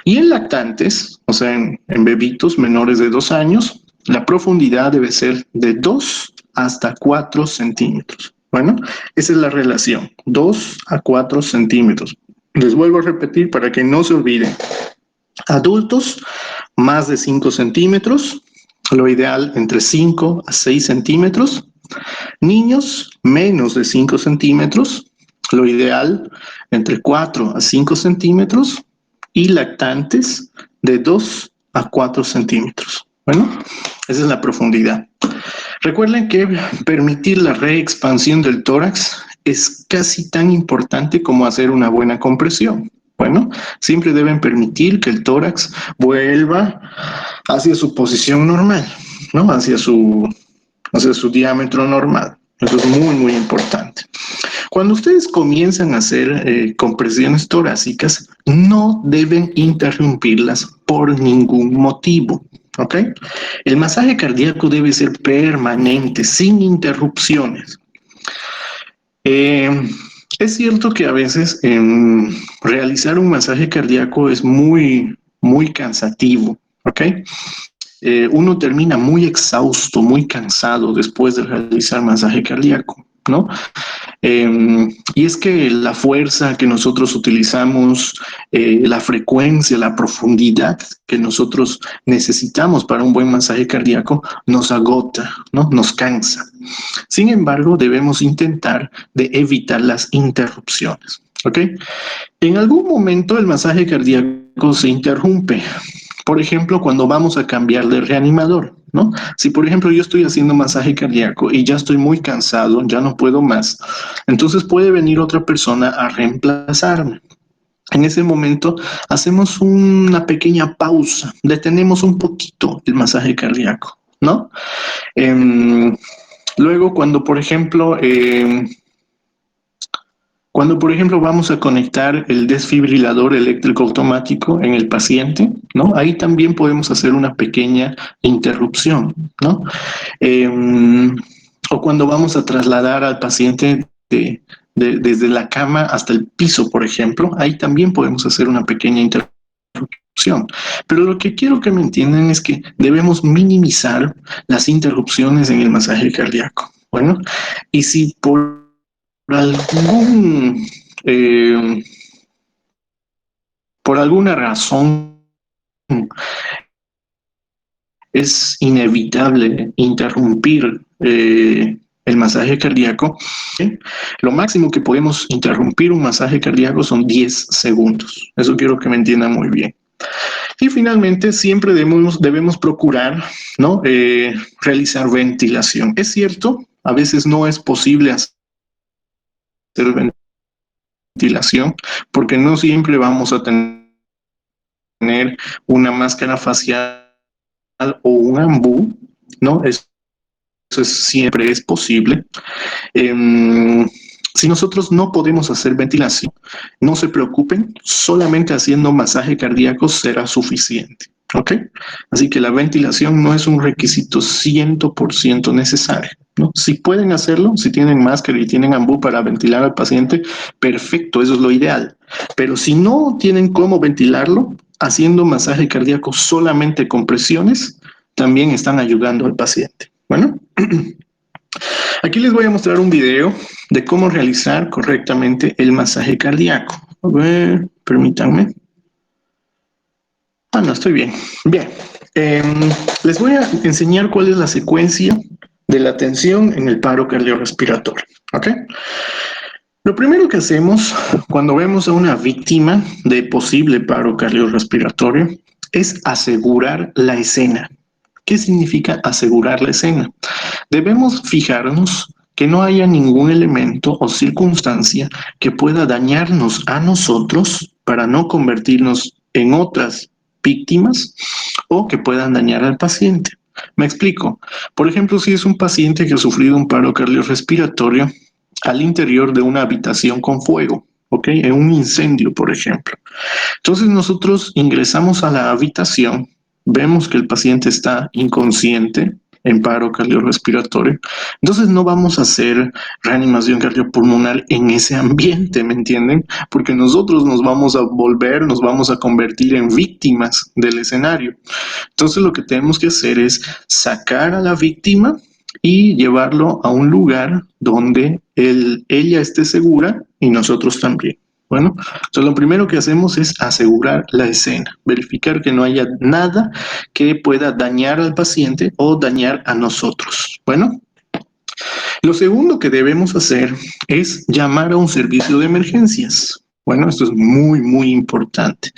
Y en lactantes, o sea, en bebitos menores de 2 años, la profundidad debe ser de 2 hasta 4 centímetros. Bueno, esa es la relación, 2 a 4 centímetros. Les vuelvo a repetir para que no se olviden. Adultos, más de 5 centímetros. lo ideal entre 5 a 6 centímetros. Niños, menos de 5 centímetros, lo ideal entre 4 a 5 centímetros. Y lactantes, de 2 a 4 centímetros. Bueno, esa es la profundidad. Recuerden que permitir la reexpansión del tórax es casi tan importante como hacer una buena compresión. Bueno, siempre deben permitir que el tórax vuelva hacia su posición normal, ¿no? Hacia su diámetro normal. Eso es muy, muy importante. Cuando ustedes comienzan a hacer compresiones torácicas, no deben interrumpirlas por ningún motivo. ¿Ok? El masaje cardíaco debe ser permanente, sin interrupciones. Es cierto que a veces realizar un masaje cardíaco es muy, muy cansativo. ¿Ok? Uno termina muy exhausto, muy cansado después de realizar masaje cardíaco, ¿no? Y es que la fuerza que nosotros utilizamos, la frecuencia, la profundidad que nosotros necesitamos para un buen masaje cardíaco nos agota, ¿no? Nos cansa. Sin embargo, debemos intentar de evitar las interrupciones, ¿ok? En algún momento el masaje cardíaco se interrumpe. Por ejemplo, cuando vamos a cambiar de reanimador, ¿no? Si, por ejemplo, yo estoy haciendo masaje cardíaco y ya estoy muy cansado, ya no puedo más, entonces puede venir otra persona a reemplazarme. En ese momento hacemos una pequeña pausa, detenemos un poquito el masaje cardíaco, ¿no? Luego, cuando, por ejemplo, vamos a conectar el desfibrilador eléctrico automático en el paciente, ¿no? Ahí también podemos hacer una pequeña interrupción, ¿no? Eh, o cuando vamos a trasladar al paciente desde la cama hasta el piso, por ejemplo, ahí también podemos hacer una pequeña interrupción. Pero lo que quiero que me entiendan es que debemos minimizar las interrupciones en el masaje cardíaco. Bueno, y si algún, eh, por alguna razón es inevitable interrumpir el masaje cardíaco, ¿sí? Lo máximo que podemos interrumpir un masaje cardíaco son 10 segundos. Eso quiero que me entiendan muy bien. Y finalmente, siempre debemos procurar, ¿no? Realizar ventilación. Es cierto, a veces no es posible hacer ventilación porque no siempre vamos a tener una máscara facial o un ambú, ¿no? Siempre es posible. Si nosotros no podemos hacer ventilación, no se preocupen, solamente haciendo masaje cardíaco será suficiente. ¿Ok? Así que la ventilación no es un requisito 100% necesario, ¿no? Si pueden hacerlo, si tienen máscara y tienen ambú para ventilar al paciente, perfecto, eso es lo ideal. Pero si no tienen cómo ventilarlo, haciendo masaje cardíaco solamente con presiones, también están ayudando al paciente. Bueno, aquí les voy a mostrar un video de cómo realizar correctamente el masaje cardíaco. A ver, permítanme. No, estoy bien. Bien. Les voy a enseñar cuál es la secuencia de la atención en el paro cardiorrespiratorio. ¿Ok? Lo primero que hacemos cuando vemos a una víctima de posible paro cardiorrespiratorio es asegurar la escena. ¿Qué significa asegurar la escena? Debemos fijarnos que no haya ningún elemento o circunstancia que pueda dañarnos a nosotros para no convertirnos en otras víctimas o que puedan dañar al paciente. Me explico. Por ejemplo, si es un paciente que ha sufrido un paro cardiorrespiratorio al interior de una habitación con fuego, ¿ok? En un incendio, por ejemplo. Entonces nosotros ingresamos a la habitación, vemos que el paciente está inconsciente, en paro cardiorrespiratorio. Entonces no vamos a hacer reanimación cardiopulmonar en ese ambiente, ¿me entienden? Porque nosotros nos vamos a convertir en víctimas del escenario. Entonces lo que tenemos que hacer es sacar a la víctima y llevarlo a un lugar donde ella esté segura y nosotros también. Bueno, entonces lo primero que hacemos es asegurar la escena, verificar que no haya nada que pueda dañar al paciente o dañar a nosotros. Bueno, lo segundo que debemos hacer es llamar a un servicio de emergencias. Bueno, esto es muy, muy importante.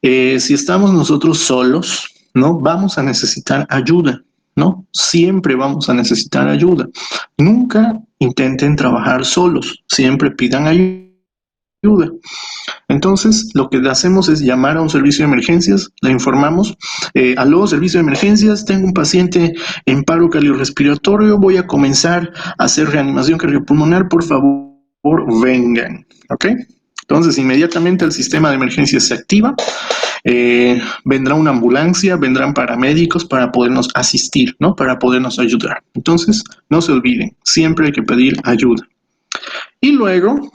Si estamos nosotros solos, ¿no? Vamos a necesitar ayuda, ¿no? Siempre vamos a necesitar ayuda. Nunca intenten trabajar solos, siempre pidan ayuda. Entonces, lo que hacemos es llamar a un servicio de emergencias, le informamos, aló, servicio de emergencias, tengo un paciente en paro cardiorrespiratorio, voy a comenzar a hacer reanimación cardiopulmonar, por favor, vengan, ¿ok? Entonces, inmediatamente el sistema de emergencias se activa, vendrá una ambulancia, vendrán paramédicos para podernos asistir, ¿no? Para podernos ayudar. Entonces, no se olviden, siempre hay que pedir ayuda. Y luego,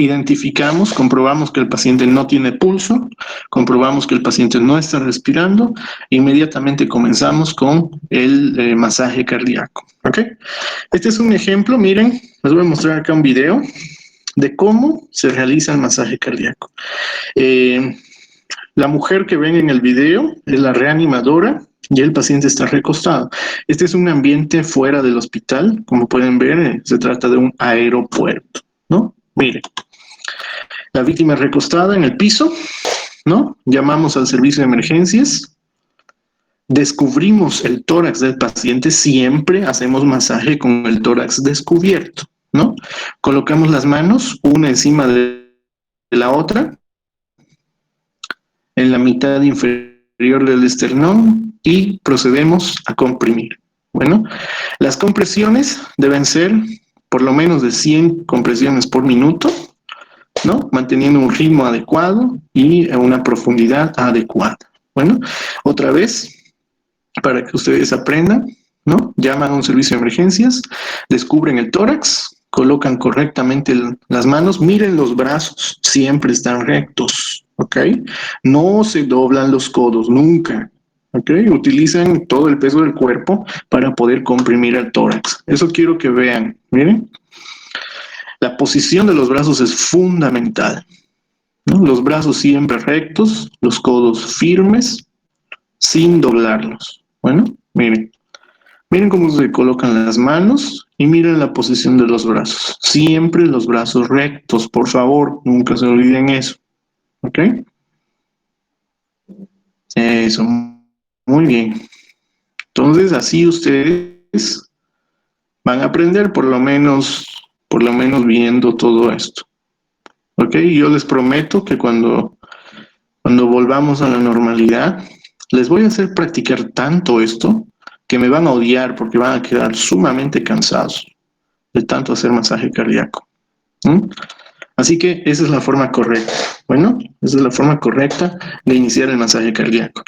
identificamos, comprobamos que el paciente no tiene pulso, comprobamos que el paciente no está respirando, inmediatamente comenzamos con el masaje cardíaco. ¿Ok? Este es un ejemplo, miren, les voy a mostrar acá un video de cómo se realiza el masaje cardíaco. La mujer que ven en el video es la reanimadora y el paciente está recostado. Este es un ambiente fuera del hospital, como pueden ver, se trata de un aeropuerto, ¿no? Miren. La víctima recostada en el piso, ¿no? Llamamos al servicio de emergencias, descubrimos el tórax del paciente, siempre hacemos masaje con el tórax descubierto, ¿no? Colocamos las manos una encima de la otra, en la mitad inferior del esternón y procedemos a comprimir. Bueno, las compresiones deben ser por lo menos de 100 compresiones por minuto, ¿no? Manteniendo un ritmo adecuado y una profundidad adecuada. Bueno, otra vez, para que ustedes aprendan, ¿no? Llaman a un servicio de emergencias, descubren el tórax, colocan correctamente las manos, miren los brazos, siempre están rectos, ¿ok? No se doblan los codos, nunca, ¿ok? Utilizan todo el peso del cuerpo para poder comprimir el tórax. Eso quiero que vean, miren. La posición de los brazos es fundamental, ¿no? Los brazos siempre rectos, los codos firmes, sin doblarlos. Bueno, miren. Miren cómo se colocan las manos y miren la posición de los brazos. Siempre los brazos rectos, por favor, nunca se olviden eso. ¿Ok? Eso, muy bien. Entonces, así ustedes van a aprender por lo menos viendo todo esto. ¿Ok? Yo les prometo que cuando volvamos a la normalidad, les voy a hacer practicar tanto esto que me van a odiar porque van a quedar sumamente cansados de tanto hacer masaje cardíaco. Así que esa es la forma correcta. Bueno, esa es la forma correcta de iniciar el masaje cardíaco.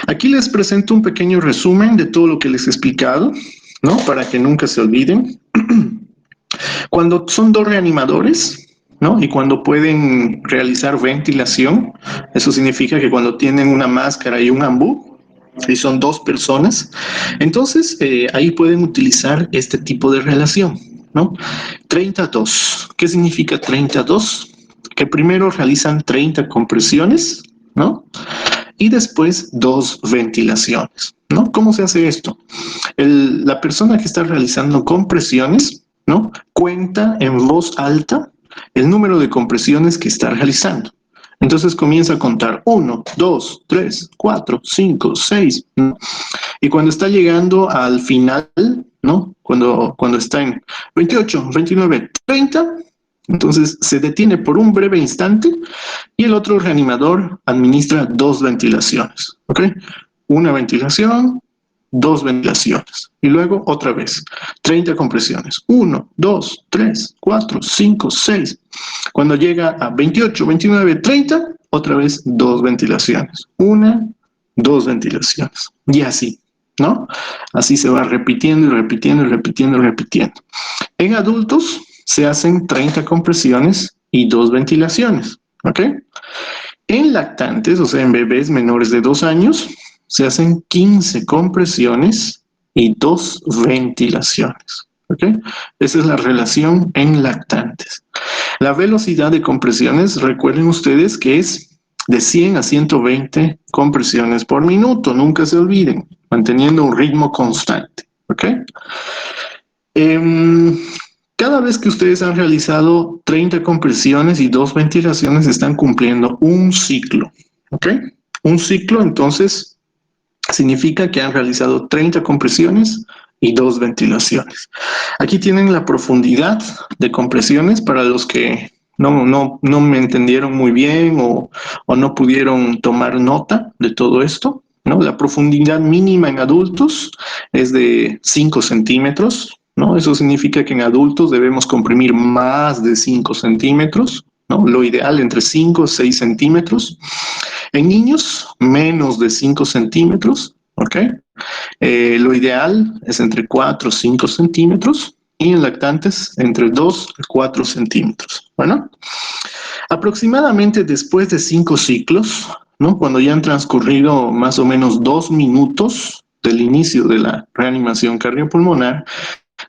Aquí les presento un pequeño resumen de todo lo que les he explicado, ¿no? Para que nunca se olviden. Cuando son dos reanimadores, ¿no? Y cuando pueden realizar ventilación, eso significa que cuando tienen una máscara y un ambú, y son dos personas, entonces ahí pueden utilizar este tipo de relación, ¿no? 32. ¿Qué significa 32? Que primero realizan 30 compresiones, ¿no? Y después dos ventilaciones, ¿no? ¿Cómo se hace esto? La persona que está realizando compresiones, ¿no? Cuenta en voz alta el número de compresiones que está realizando. Entonces comienza a contar 1, 2, 3, 4, 5, 6. ¿no? Y cuando está llegando al final, ¿no? Cuando está en 28, 29, 30, entonces se detiene por un breve instante y el otro reanimador administra dos ventilaciones, ¿ok? Una ventilación, dos ventilaciones. Y luego otra vez, 30 compresiones. 1, 2, 3, 4, 5, 6. Cuando llega a 28, 29, 30, otra vez dos ventilaciones. Una, dos ventilaciones. Y así, ¿no? Así se va repitiendo y repitiendo y repitiendo y repitiendo. En adultos se hacen 30 compresiones y dos ventilaciones, ¿ok? En lactantes, o sea, en bebés menores de 2 años, se hacen 15 compresiones y dos ventilaciones. ¿ok? Esa es la relación en lactantes. La velocidad de compresiones, recuerden ustedes que es de 100 a 120 compresiones por minuto, nunca se olviden, manteniendo un ritmo constante, ¿ok? Em, Cada vez que ustedes han realizado 30 compresiones y 2 ventilaciones, están cumpliendo un ciclo, ¿ok? Un ciclo, entonces, significa que han realizado 30 compresiones y 2 ventilaciones. Aquí tienen la profundidad de compresiones para los que no me entendieron muy bien o no pudieron tomar nota de todo esto, ¿no? La profundidad mínima en adultos es de 5 centímetros, ¿no? Eso significa que en adultos debemos comprimir más de 5 centímetros, ¿no? Lo ideal entre 5 y 6 centímetros. En niños, menos de 5 centímetros, ¿ok? Lo ideal es entre 4 o 5 centímetros y en lactantes entre 2 y 4 centímetros. Bueno, aproximadamente después de 5 ciclos, ¿no? Cuando ya han transcurrido más o menos 2 minutos del inicio de la reanimación cardiopulmonar,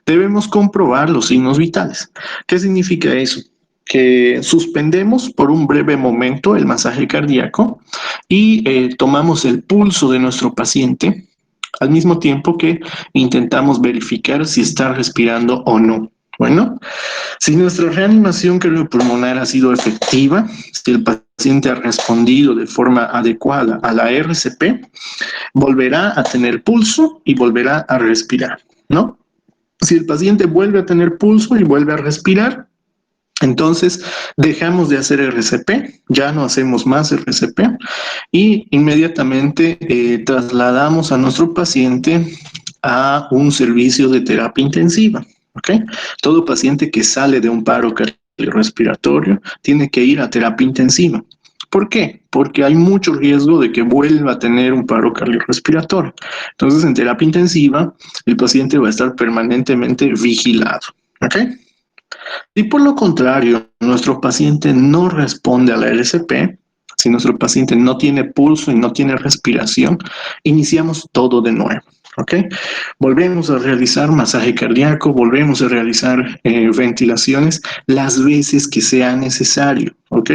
debemos comprobar los signos vitales. ¿Qué significa eso? Que suspendemos por un breve momento el masaje cardíaco y tomamos el pulso de nuestro paciente al mismo tiempo que intentamos verificar si está respirando o no. Bueno, si nuestra reanimación cardiopulmonar ha sido efectiva, si el paciente ha respondido de forma adecuada a la RCP, volverá a tener pulso y volverá a respirar, ¿no? Si el paciente vuelve a tener pulso y vuelve a respirar, entonces dejamos de hacer RCP, ya no hacemos más RCP y inmediatamente trasladamos a nuestro paciente a un servicio de terapia intensiva. ¿Okay? Todo paciente que sale de un paro cardiorrespiratorio tiene que ir a terapia intensiva. ¿Por qué? Porque hay mucho riesgo de que vuelva a tener un paro cardiorrespiratorio. Entonces, en terapia intensiva, el paciente va a estar permanentemente vigilado. ¿Ok? Si por lo contrario, nuestro paciente no responde a la RCP, si nuestro paciente no tiene pulso y no tiene respiración, iniciamos todo de nuevo. ¿Ok? Volvemos a realizar masaje cardíaco, volvemos a realizar ventilaciones las veces que sea necesario. ¿Ok?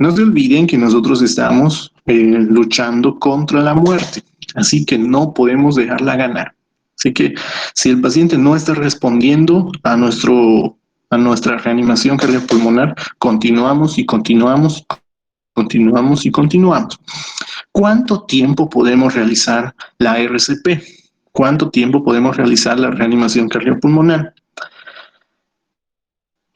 No se olviden que nosotros estamos luchando contra la muerte, así que no podemos dejarla ganar. Así que si el paciente no está respondiendo a nuestra reanimación cardiopulmonar, continuamos y continuamos, continuamos y continuamos. ¿Cuánto tiempo podemos realizar la RCP? ¿Cuánto tiempo podemos realizar la reanimación cardiopulmonar?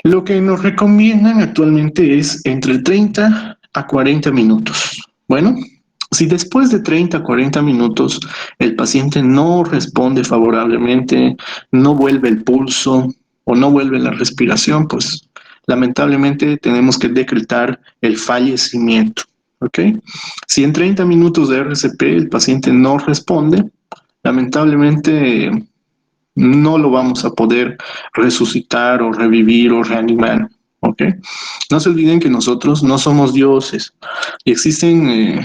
Lo que nos recomiendan actualmente es entre 30 a 40 minutos. Bueno, si después de 30 a 40 minutos el paciente no responde favorablemente, no vuelve el pulso o no vuelve la respiración, pues lamentablemente tenemos que decretar el fallecimiento. ¿Ok? Si en 30 minutos de RCP el paciente no responde, lamentablemente no lo vamos a poder resucitar o revivir o reanimar. ¿Ok? No se olviden que nosotros no somos dioses y existen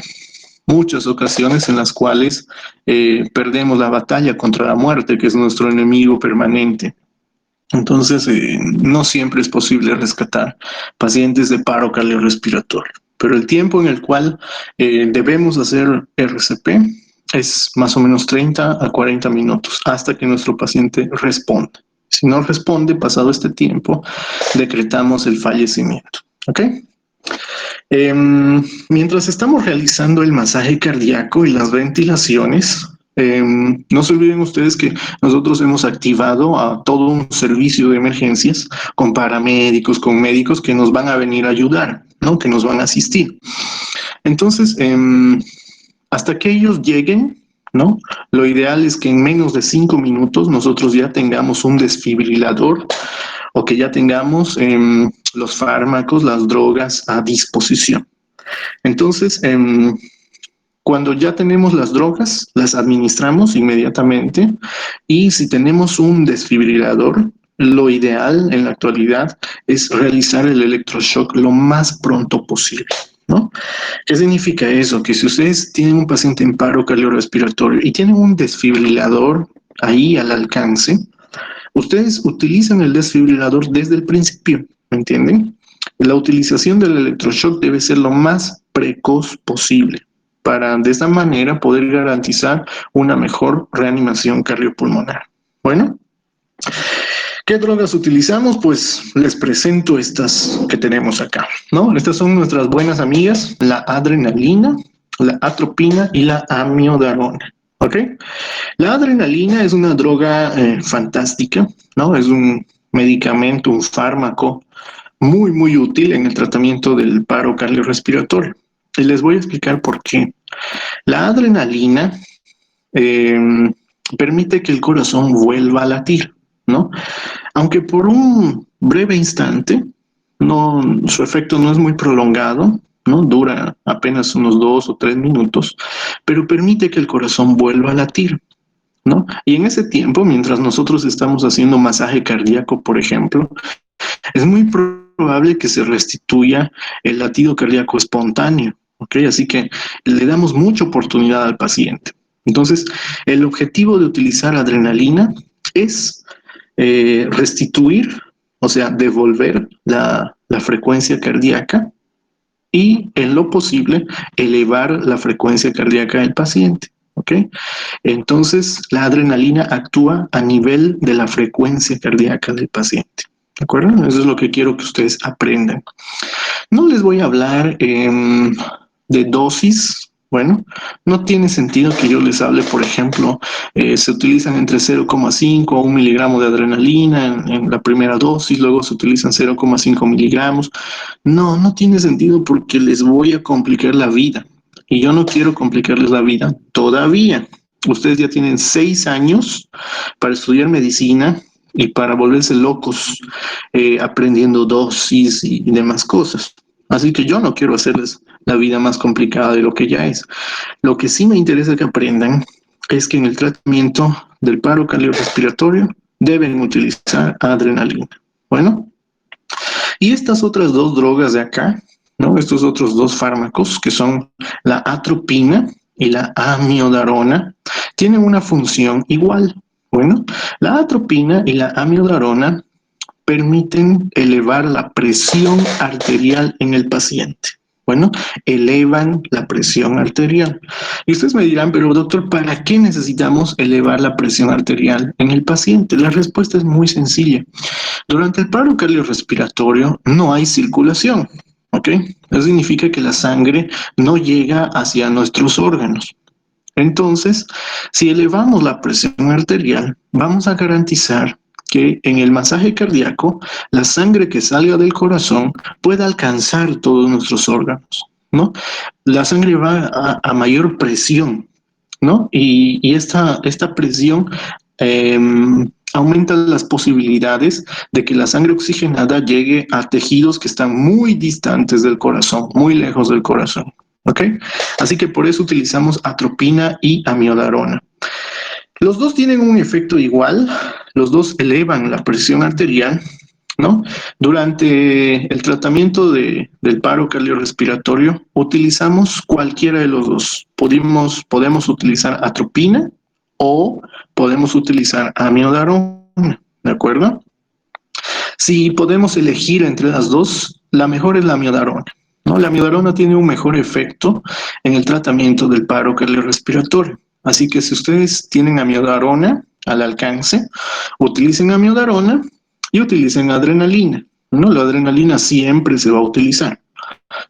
muchas ocasiones en las cuales perdemos la batalla contra la muerte, que es nuestro enemigo permanente. Entonces, no siempre es posible rescatar pacientes de paro cardiorrespiratorio, pero el tiempo en el cual debemos hacer RCP es más o menos 30 a 40 minutos hasta que nuestro paciente responda. Si no responde, pasado este tiempo, decretamos el fallecimiento. ¿Ok? Mientras estamos realizando el masaje cardíaco y las ventilaciones, no se olviden ustedes que nosotros hemos activado a todo un servicio de emergencias con paramédicos, con médicos que nos van a venir a ayudar, ¿no? Que nos van a asistir. Entonces, hasta que ellos lleguen, ¿no? Lo ideal es que en menos de 5 minutos nosotros ya tengamos un desfibrilador o que ya tengamos los fármacos, las drogas a disposición. Entonces, cuando ya tenemos las drogas, las administramos inmediatamente y si tenemos un desfibrilador, lo ideal en la actualidad es realizar el electroshock lo más pronto posible, ¿no? ¿Qué significa eso? Que si ustedes tienen un paciente en paro cardiorrespiratorio y tienen un desfibrilador ahí al alcance, ustedes utilizan el desfibrilador desde el principio, ¿me entienden? La utilización del electroshock debe ser lo más precoz posible para de esta manera poder garantizar una mejor reanimación cardiopulmonar. Bueno, ¿qué drogas utilizamos? Pues les presento estas que tenemos acá, ¿no? Estas son nuestras buenas amigas, la adrenalina, la atropina y la amiodarona, ¿ok? La adrenalina es una droga fantástica, ¿no? Es un medicamento, un fármaco muy, muy útil en el tratamiento del paro cardiorrespiratorio. Y les voy a explicar por qué. La adrenalina eh, permite que el corazón vuelva a latir, ¿no? Aunque por un breve instante, no, su efecto no es muy prolongado, ¿no? Dura apenas unos 2 o 3 minutos, pero permite que el corazón vuelva a latir, ¿no? Y en ese tiempo, mientras nosotros estamos haciendo masaje cardíaco, por ejemplo, es muy probable que se restituya el latido cardíaco espontáneo, ¿ok? Así que le damos mucha oportunidad al paciente. Entonces, el objetivo de utilizar adrenalina es restituir, o sea, devolver la frecuencia cardíaca y, en lo posible, elevar la frecuencia cardíaca del paciente, ¿ok? Entonces, la adrenalina actúa a nivel de la frecuencia cardíaca del paciente. ¿De acuerdo? Eso es lo que quiero que ustedes aprendan. No les voy a hablar de dosis. Bueno, no tiene sentido que yo les hable, por ejemplo, se utilizan entre 0,5 a 1 miligramo de adrenalina en la primera dosis, luego se utilizan 0,5 miligramos. No, no tiene sentido porque les voy a complicar la vida. Y yo no quiero complicarles la vida todavía. Ustedes ya tienen 6 años para estudiar medicina y para volverse locos aprendiendo dosis y demás cosas. Así que yo no quiero hacerles la vida más complicada de lo que ya es. Lo que sí me interesa que aprendan es que en el tratamiento del paro cardiorrespiratorio deben utilizar adrenalina. Bueno, y estas otras dos drogas de acá, ¿no? Estos otros dos fármacos que son la atropina y la amiodarona, tienen una función igual. Bueno, la atropina y la amiodarona permiten elevar la presión arterial en el paciente. Bueno, elevan la presión arterial. Y ustedes me dirán, pero doctor, ¿para qué necesitamos elevar la presión arterial en el paciente? La respuesta es muy sencilla. Durante el paro cardiorrespiratorio no hay circulación, ¿ok? Eso significa que la sangre no llega hacia nuestros órganos. Entonces, si elevamos la presión arterial, vamos a garantizar que en el masaje cardíaco la sangre que salga del corazón pueda alcanzar todos nuestros órganos, ¿no? La sangre va a mayor presión, ¿no? Y esta presión eh, aumenta las posibilidades de que la sangre oxigenada llegue a tejidos que están muy distantes del corazón, muy lejos del corazón, ¿ok? Así que por eso utilizamos atropina y amiodarona. Los dos tienen un efecto igual, los dos elevan la presión arterial, ¿no? Durante el tratamiento del paro cardiorrespiratorio utilizamos cualquiera de los dos. Podemos utilizar atropina o podemos utilizar amiodarona, ¿de acuerdo? Si podemos elegir entre las dos, la mejor es la amiodarona, ¿no? La amiodarona tiene un mejor efecto en el tratamiento del paro cardiorrespiratorio. Así que si ustedes tienen amiodarona al alcance, utilicen amiodarona y utilicen adrenalina, ¿no? La adrenalina siempre se va a utilizar.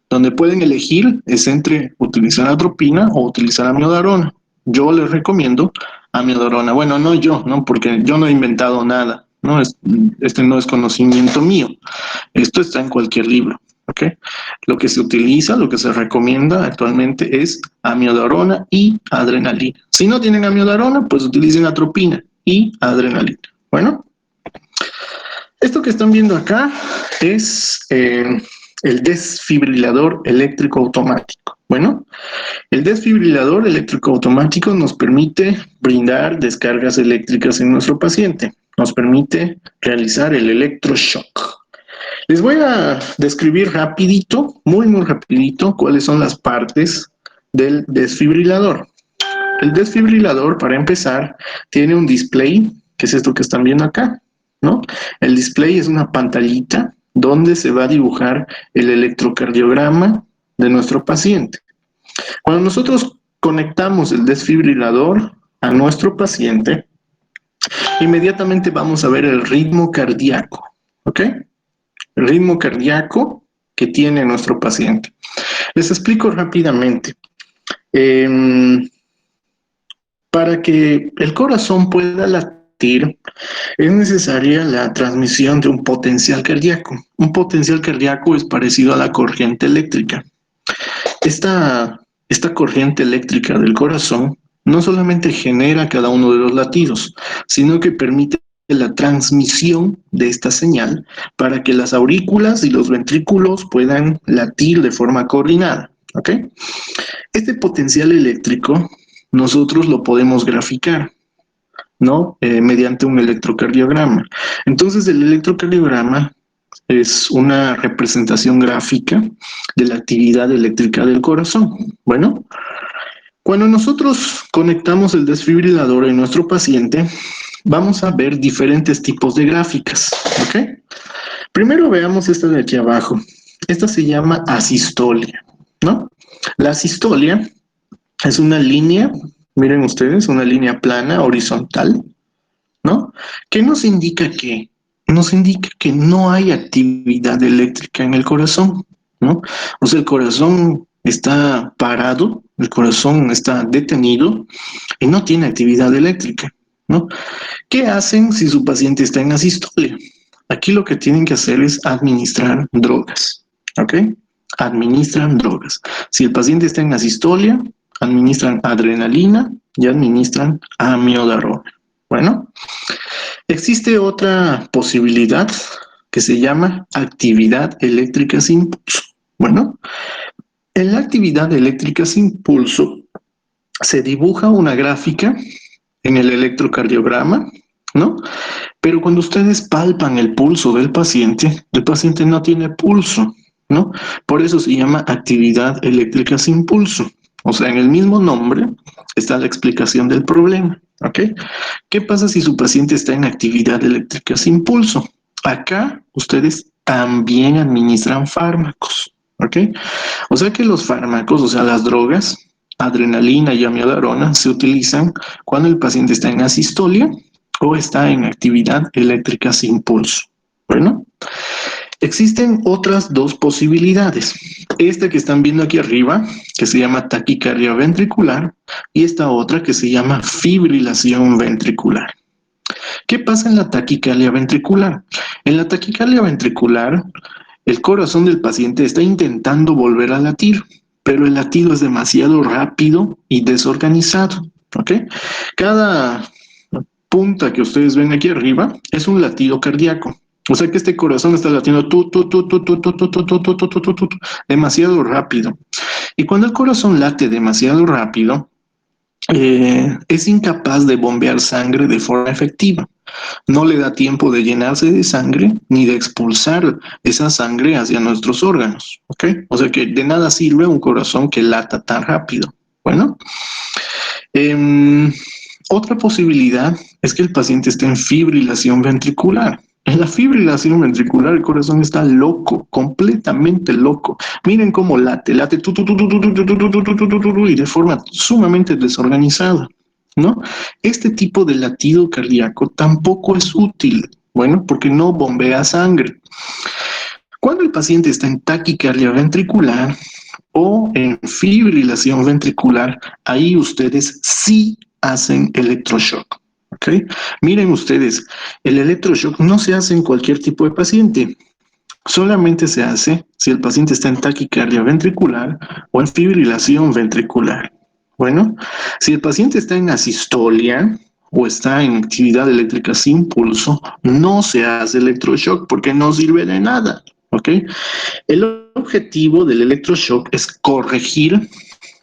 Donde pueden elegir es entre utilizar atropina o utilizar amiodarona. Yo les recomiendo amiodarona. Bueno, no yo, ¿no? Porque yo no he inventado nada, ¿no? Este no es conocimiento mío. Esto está en cualquier libro, ¿ok? Lo que se utiliza, lo que se recomienda actualmente es amiodarona y adrenalina. Si no tienen amiodarona, pues utilicen atropina y adrenalina. Bueno, esto que están viendo acá es el desfibrilador eléctrico automático. Bueno, el desfibrilador eléctrico automático nos permite brindar descargas eléctricas en nuestro paciente. Nos permite realizar el electroshock. Les voy a describir rapidito, muy, muy rapidito, cuáles son las partes del desfibrilador. El desfibrilador, para empezar, tiene un display, que es esto que están viendo acá, ¿no? El display es una pantallita donde se va a dibujar el electrocardiograma de nuestro paciente. Cuando nosotros conectamos el desfibrilador a nuestro paciente, inmediatamente vamos a ver el ritmo cardíaco, ¿ok? El ritmo cardíaco que tiene nuestro paciente. Les explico rápidamente. Para que el corazón pueda latir, es necesaria la transmisión de un potencial cardíaco. Un potencial cardíaco es parecido a la corriente eléctrica. Esta corriente eléctrica del corazón no solamente genera cada uno de los latidos, sino que permite la transmisión de esta señal para que las aurículas y los ventrículos puedan latir de forma coordinada. ¿Ok? Este potencial eléctrico nosotros lo podemos graficar, ¿no? Mediante un electrocardiograma. Entonces, el electrocardiograma es una representación gráfica de la actividad eléctrica del corazón. Bueno, cuando nosotros conectamos el desfibrilador en nuestro paciente, vamos a ver diferentes tipos de gráficas, ¿ok? Primero veamos esta de aquí abajo. Esta se llama asistolia, ¿no? La asistolia es una línea, miren ustedes, una línea plana, horizontal, ¿no? ¿Qué nos indica que? Nos indica que no hay actividad eléctrica en el corazón, ¿no? O sea, el corazón está parado, el corazón está detenido y no tiene actividad eléctrica, ¿no? ¿Qué hacen si su paciente está en asistolia? Aquí lo que tienen que hacer es administrar drogas, ¿ok? Administran drogas. Si el paciente está en asistolia, administran adrenalina y administran amiodarona. Bueno, existe otra posibilidad que se llama actividad eléctrica sin pulso. Bueno, en la actividad eléctrica sin pulso se dibuja una gráfica en el electrocardiograma, ¿no? Pero cuando ustedes palpan el pulso del paciente, el paciente no tiene pulso, ¿no? Por eso se llama actividad eléctrica sin pulso. O sea, en el mismo nombre está la explicación del problema, ¿ok? ¿Qué pasa si su paciente está en actividad eléctrica sin pulso? Acá ustedes también administran fármacos, ¿ok? O sea que los fármacos, o sea, las drogas, adrenalina y amiodarona, se utilizan cuando el paciente está en asistolia o está en actividad eléctrica sin pulso. Bueno, existen otras dos posibilidades. Esta que están viendo aquí arriba, que se llama taquicardia ventricular, y esta otra que se llama fibrilación ventricular. ¿Qué pasa en la taquicardia ventricular? En la taquicardia ventricular, el corazón del paciente está intentando volver a latir, pero el latido es demasiado rápido y desorganizado, ¿ok? Cada punta que ustedes ven aquí arriba es un latido cardíaco. O sea que este corazón está latiendo demasiado rápido. Y cuando el corazón late demasiado rápido, es incapaz de bombear sangre de forma efectiva. No le da tiempo de llenarse de sangre ni de expulsar esa sangre hacia nuestros órganos, ¿ok? O sea que de nada sirve un corazón que lata tan rápido. Bueno, otra posibilidad es que el paciente esté en fibrilación ventricular. En la fibrilación ventricular el corazón está loco, completamente loco. Miren cómo late, late y de forma sumamente desorganizada, ¿no? Este tipo de latido cardíaco tampoco es útil, bueno, porque no bombea sangre. Cuando el paciente está en taquicardia ventricular o en fibrilación ventricular, ahí ustedes sí hacen electroshock. ¿Ok? Miren ustedes, el electroshock no se hace en cualquier tipo de paciente. Solamente se hace si el paciente está en taquicardia ventricular o en fibrilación ventricular. Bueno, si el paciente está en asistolia o está en actividad eléctrica sin pulso, no se hace electroshock porque no sirve de nada. ¿Ok? El objetivo del electroshock es corregir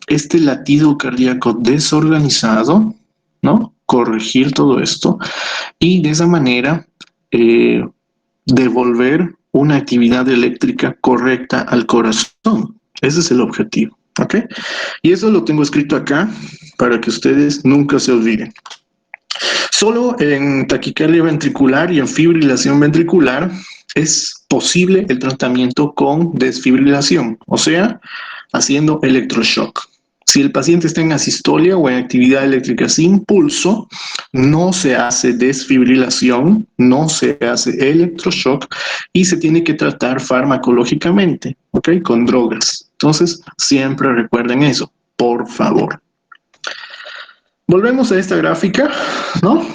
este latido cardíaco desorganizado, ¿no? Corregir todo esto y de esa manera devolver una actividad eléctrica correcta al corazón. Ese es el objetivo, ¿ok? Y eso lo tengo escrito acá para que ustedes nunca se olviden. Solo en taquicardia ventricular y en fibrilación ventricular es posible el tratamiento con desfibrilación, o sea, haciendo electroshock. Si el paciente está en asistolia o en actividad eléctrica sin pulso, no se hace desfibrilación, no se hace electroshock y se tiene que tratar farmacológicamente, ¿ok? Con drogas. Entonces, siempre recuerden eso, por favor. Volvemos a esta gráfica, ¿no?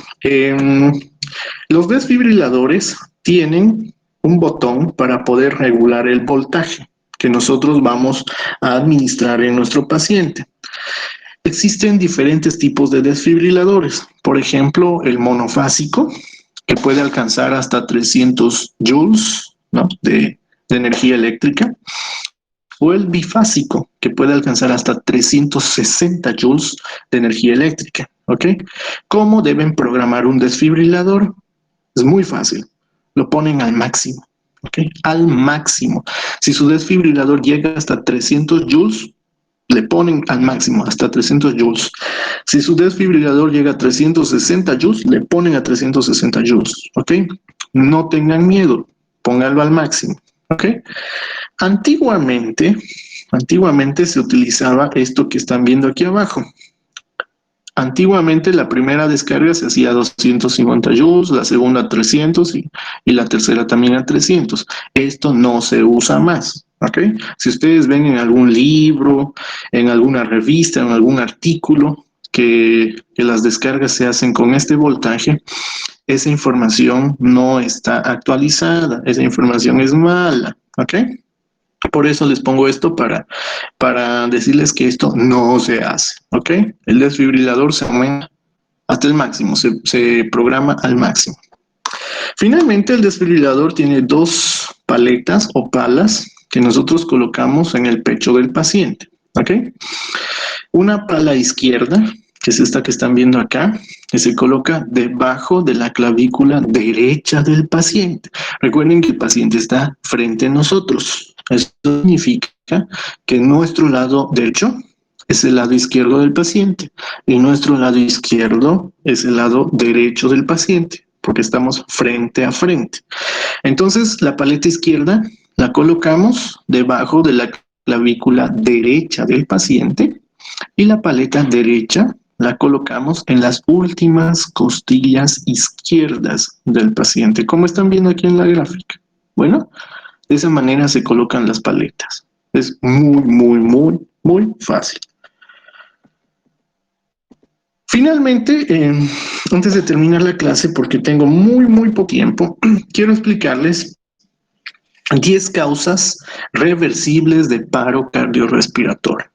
Los desfibriladores tienen un botón para poder regular el voltaje que nosotros vamos a administrar en nuestro paciente. Existen diferentes tipos de desfibriladores. Por ejemplo, el monofásico, que puede alcanzar hasta 300 joules, ¿no?, de energía eléctrica, o el bifásico, que puede alcanzar hasta 360 joules de energía eléctrica. ¿Ok? ¿Cómo deben programar un desfibrilador? Es muy fácil. Lo ponen al máximo. ¿Ok? Al máximo. Si su desfibrilador llega hasta 300 joules, le ponen al máximo, hasta 300 joules. Si su desfibrilador llega a 360 joules, le ponen a 360 joules. ¿Ok? No tengan miedo. Pónganlo al máximo. ¿Ok? Antiguamente se utilizaba esto que están viendo aquí abajo. Antiguamente la primera descarga se hacía a 250 joules, la segunda a 300 y la tercera también a 300. Esto no se usa más, ¿ok? Si ustedes ven en algún libro, en alguna revista, en algún artículo que las descargas se hacen con este voltaje, esa información no está actualizada, esa información es mala, ¿ok? Por eso les pongo esto para decirles que esto no se hace, ¿ok? El desfibrilador se aumenta hasta el máximo, se programa al máximo. Finalmente, el desfibrilador tiene dos paletas o palas que nosotros colocamos en el pecho del paciente, ¿ok? Una pala izquierda, que es esta que están viendo acá, que se coloca debajo de la clavícula derecha del paciente. Recuerden que el paciente está frente a nosotros. Eso significa que nuestro lado derecho es el lado izquierdo del paciente y nuestro lado izquierdo es el lado derecho del paciente, porque estamos frente a frente. Entonces, la paleta izquierda la colocamos debajo de la clavícula derecha del paciente y la paleta derecha la colocamos en las últimas costillas izquierdas del paciente, como están viendo aquí en la gráfica. Bueno, de esa manera se colocan las paletas. Es muy fácil. Finalmente, antes de terminar la clase, porque tengo muy poco tiempo, quiero explicarles 10 causas reversibles de paro cardiorrespiratorio.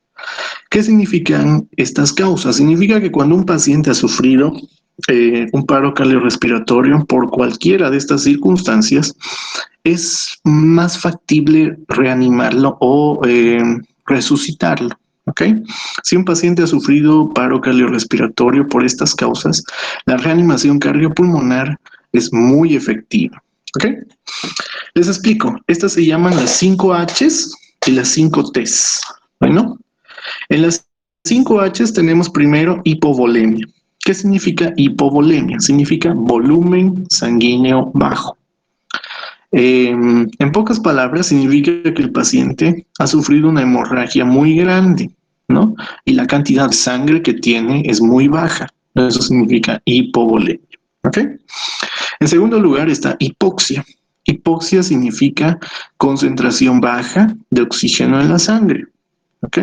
¿Qué significan estas causas? Significa que cuando un paciente ha sufrido un paro cardiorrespiratorio por cualquiera de estas circunstancias, es más factible reanimarlo o resucitarlo. ¿Ok? Si un paciente ha sufrido paro cardiorrespiratorio por estas causas, la reanimación cardiopulmonar es muy efectiva. ¿Ok? Les explico. Estas se llaman las 5 H's y las 5 T's. Bueno, en las 5 H's tenemos primero hipovolemia. ¿Qué significa hipovolemia? Significa volumen sanguíneo bajo. En pocas palabras, significa que el paciente ha sufrido una hemorragia muy grande, ¿no? Y la cantidad de sangre que tiene es muy baja. Eso significa hipovolemia. ¿Ok? En segundo lugar está hipoxia. Hipoxia significa concentración baja de oxígeno en la sangre. ¿Ok?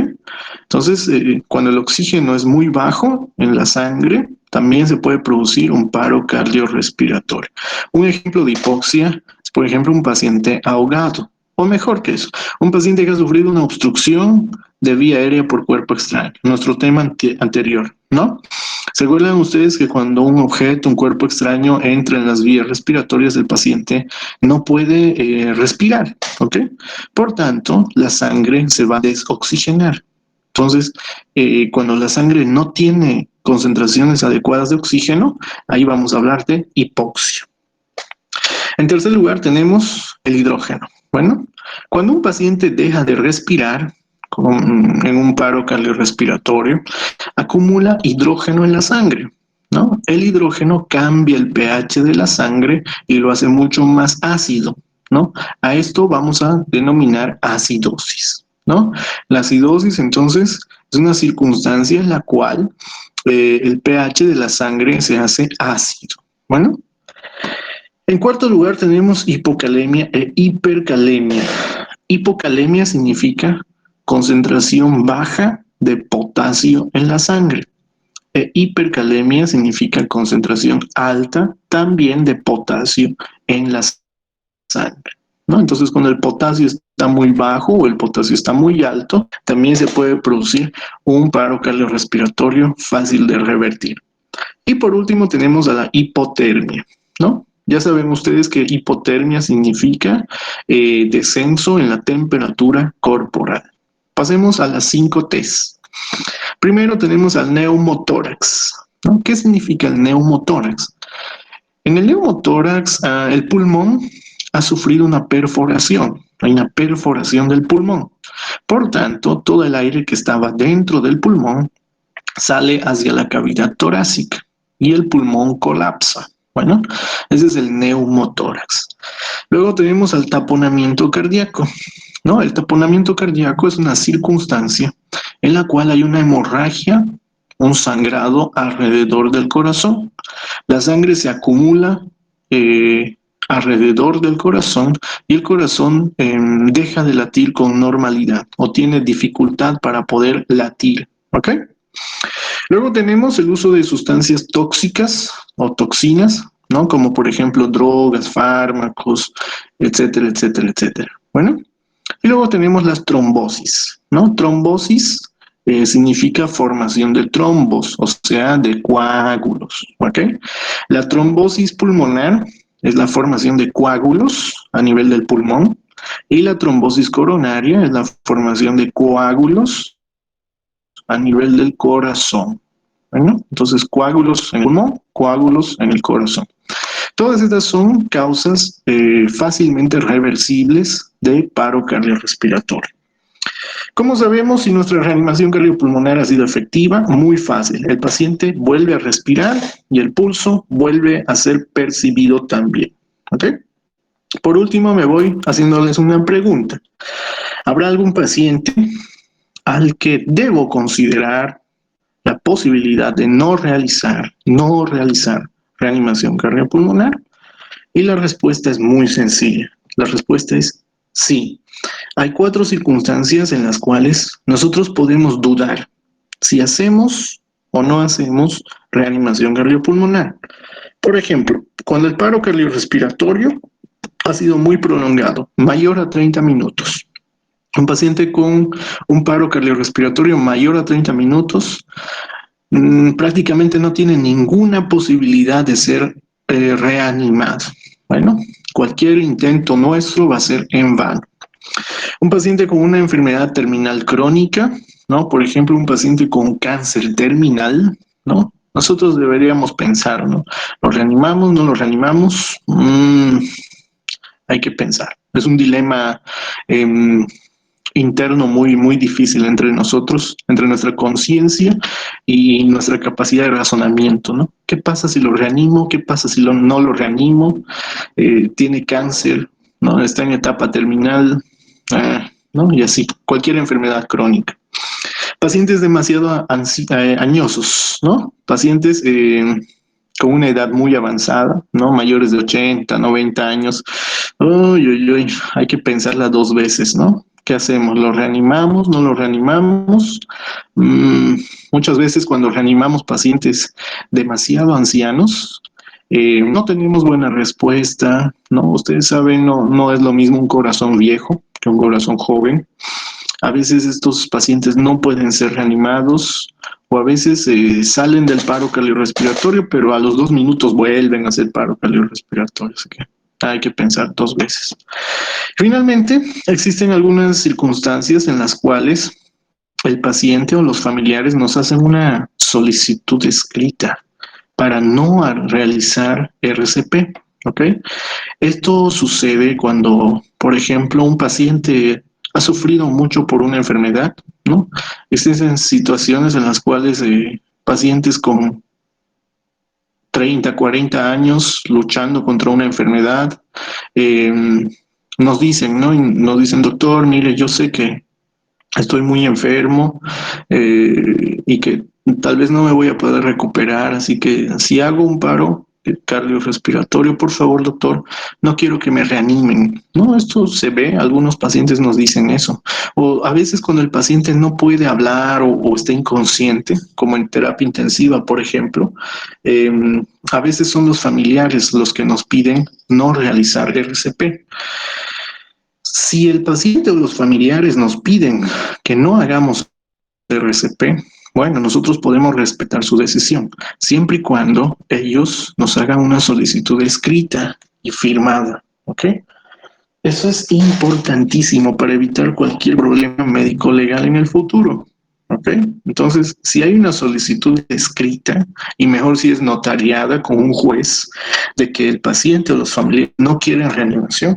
Entonces, cuando el oxígeno es muy bajo en la sangre, también se puede producir un paro cardiorrespiratorio. Un ejemplo de hipoxia es, por ejemplo, un paciente ahogado, o mejor que eso, un paciente que ha sufrido una obstrucción de vía aérea por cuerpo extraño, nuestro tema anterior, ¿no? ¿Se acuerdan ustedes que cuando un objeto, un cuerpo extraño entra en las vías respiratorias del paciente, no puede respirar? ¿Ok? Por tanto, la sangre se va a desoxigenar. Entonces, cuando la sangre no tiene concentraciones adecuadas de oxígeno, ahí vamos a hablar de hipoxia. En tercer lugar, tenemos el hidrógeno. Bueno, cuando un paciente deja de respirar en un paro cardiorrespiratorio, acumula hidrógeno en la sangre. ¿no? El hidrógeno cambia el pH de la sangre y lo hace mucho más ácido, ¿no? A esto vamos a denominar acidosis, ¿no? La acidosis, entonces, es una circunstancia en la cual el pH de la sangre se hace ácido. Bueno, en cuarto lugar tenemos hipocalemia e hipercalemia. Hipocalemia significa concentración baja de potasio en la sangre. Hipercalemia significa concentración alta también de potasio en la sangre, ¿no? Entonces, cuando el potasio está muy bajo o el potasio está muy alto, también se puede producir un paro cardiorrespiratorio fácil de revertir. Y por último tenemos a la hipotermia, ¿no? Ya saben ustedes que hipotermia significa descenso en la temperatura corporal. Pasemos a las 5 T's. Primero tenemos al neumotórax, ¿no? ¿Qué significa el neumotórax? En el neumotórax, el pulmón ha sufrido una perforación, hay una perforación del pulmón. Por tanto, todo el aire que estaba dentro del pulmón sale hacia la cavidad torácica y el pulmón colapsa. Bueno, ese es el neumotórax. Luego tenemos al taponamiento cardíaco, ¿no? El taponamiento cardíaco es una circunstancia en la cual hay una hemorragia, un sangrado alrededor del corazón. La sangre se acumula alrededor del corazón y el corazón deja de latir con normalidad o tiene dificultad para poder latir, ¿ok? Luego tenemos el uso de sustancias tóxicas o toxinas, ¿no? Como por ejemplo drogas, fármacos, etcétera, etcétera, etcétera. Bueno, y luego tenemos las trombosis, ¿no? Trombosis significa formación de trombos, o sea, de coágulos, ¿ok? La trombosis pulmonar es la formación de coágulos a nivel del pulmón y la trombosis coronaria es la formación de coágulos a nivel del corazón. Bueno, entonces coágulos en el pulmón, coágulos en el corazón. Todas estas son causas fácilmente reversibles de paro cardiorrespiratorio. ¿Cómo sabemos si nuestra reanimación cardiopulmonar ha sido efectiva? Muy fácil. El paciente vuelve a respirar y el pulso vuelve a ser percibido también. ¿Ok? Por último, me voy haciéndoles una pregunta. ¿Habrá algún paciente al que debo considerar la posibilidad de no realizar reanimación cardiopulmonar? Y la respuesta es muy sencilla. La respuesta es sí. Hay 4 circunstancias en las cuales nosotros podemos dudar si hacemos o no hacemos reanimación cardiopulmonar. Por ejemplo, cuando el paro cardiorrespiratorio ha sido muy prolongado, mayor a 30 minutos. Un paciente con un paro cardiorrespiratorio mayor a 30 minutos prácticamente no tiene ninguna posibilidad de ser reanimado. Bueno, cualquier intento nuestro va a ser en vano. Un paciente con una enfermedad terminal crónica, ¿no? Por ejemplo, un paciente con cáncer terminal, ¿no? Nosotros deberíamos pensar, ¿no? ¿Lo reanimamos? ¿No lo reanimamos? Hay que pensar. Es un dilema interno muy, muy difícil entre nosotros, entre nuestra conciencia y nuestra capacidad de razonamiento, ¿no? ¿Qué pasa si lo reanimo? ¿Qué pasa si no lo reanimo? Tiene cáncer, ¿no? Está en etapa terminal, ¿no? Y así, cualquier enfermedad crónica. Pacientes demasiado añosos, ¿no? Pacientes con una edad muy avanzada, ¿no? Mayores de 80, 90 años. Uy, uy, uy, hay que pensarla 2 veces, ¿no? ¿Qué hacemos? ¿Lo reanimamos? ¿No lo reanimamos? Muchas veces cuando reanimamos pacientes demasiado ancianos, no tenemos buena respuesta, ¿no? Ustedes saben, no es lo mismo un corazón viejo que un corazón joven. A veces estos pacientes no pueden ser reanimados o a veces salen del paro cardiorrespiratorio, pero a los 2 minutos vuelven a hacer paro cardiorrespiratorio. Así que hay que pensar 2 veces. Finalmente, existen algunas circunstancias en las cuales el paciente o los familiares nos hacen una solicitud escrita para no realizar RCP, ¿ok? Esto sucede cuando, por ejemplo, un paciente ha sufrido mucho por una enfermedad, ¿no? Existen situaciones en las cuales pacientes con 30, 40 años luchando contra una enfermedad. Eh, nos dicen, ¿no? Y nos dicen, doctor, mire, yo sé que estoy muy enfermo y que tal vez no me voy a poder recuperar, así que si hago un paro cardiorrespiratorio, por favor, doctor, no quiero que me reanimen. No, esto se ve, algunos pacientes nos dicen eso. O a veces cuando el paciente no puede hablar o está inconsciente, como en terapia intensiva, por ejemplo, eh, a veces son los familiares los que nos piden no realizar RCP. Si el paciente o los familiares nos piden que no hagamos RCP, bueno, nosotros podemos respetar su decisión, siempre y cuando ellos nos hagan una solicitud escrita y firmada, ¿ok? Eso es importantísimo para evitar cualquier problema médico legal en el futuro, ¿ok? Entonces, si hay una solicitud escrita, y mejor si es notariada con un juez, de que el paciente o los familiares no quieren reanimación,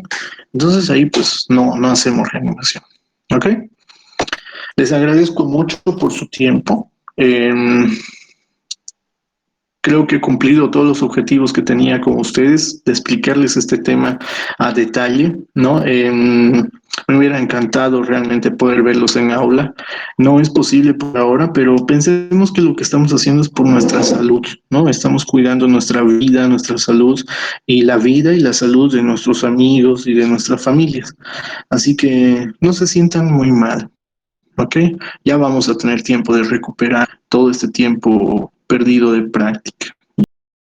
entonces ahí pues no hacemos reanimación, ¿ok? Les agradezco mucho por su tiempo. Creo que he cumplido todos los objetivos que tenía con ustedes de explicarles este tema a detalle, ¿no? Me hubiera encantado realmente poder verlos en aula. No es posible por ahora, pero pensemos que lo que estamos haciendo es por nuestra salud, ¿no? Estamos cuidando nuestra vida, nuestra salud y la vida y la salud de nuestros amigos y de nuestras familias. Así que no se sientan muy mal. ¿Ok? Ya vamos a tener tiempo de recuperar todo este tiempo perdido de práctica.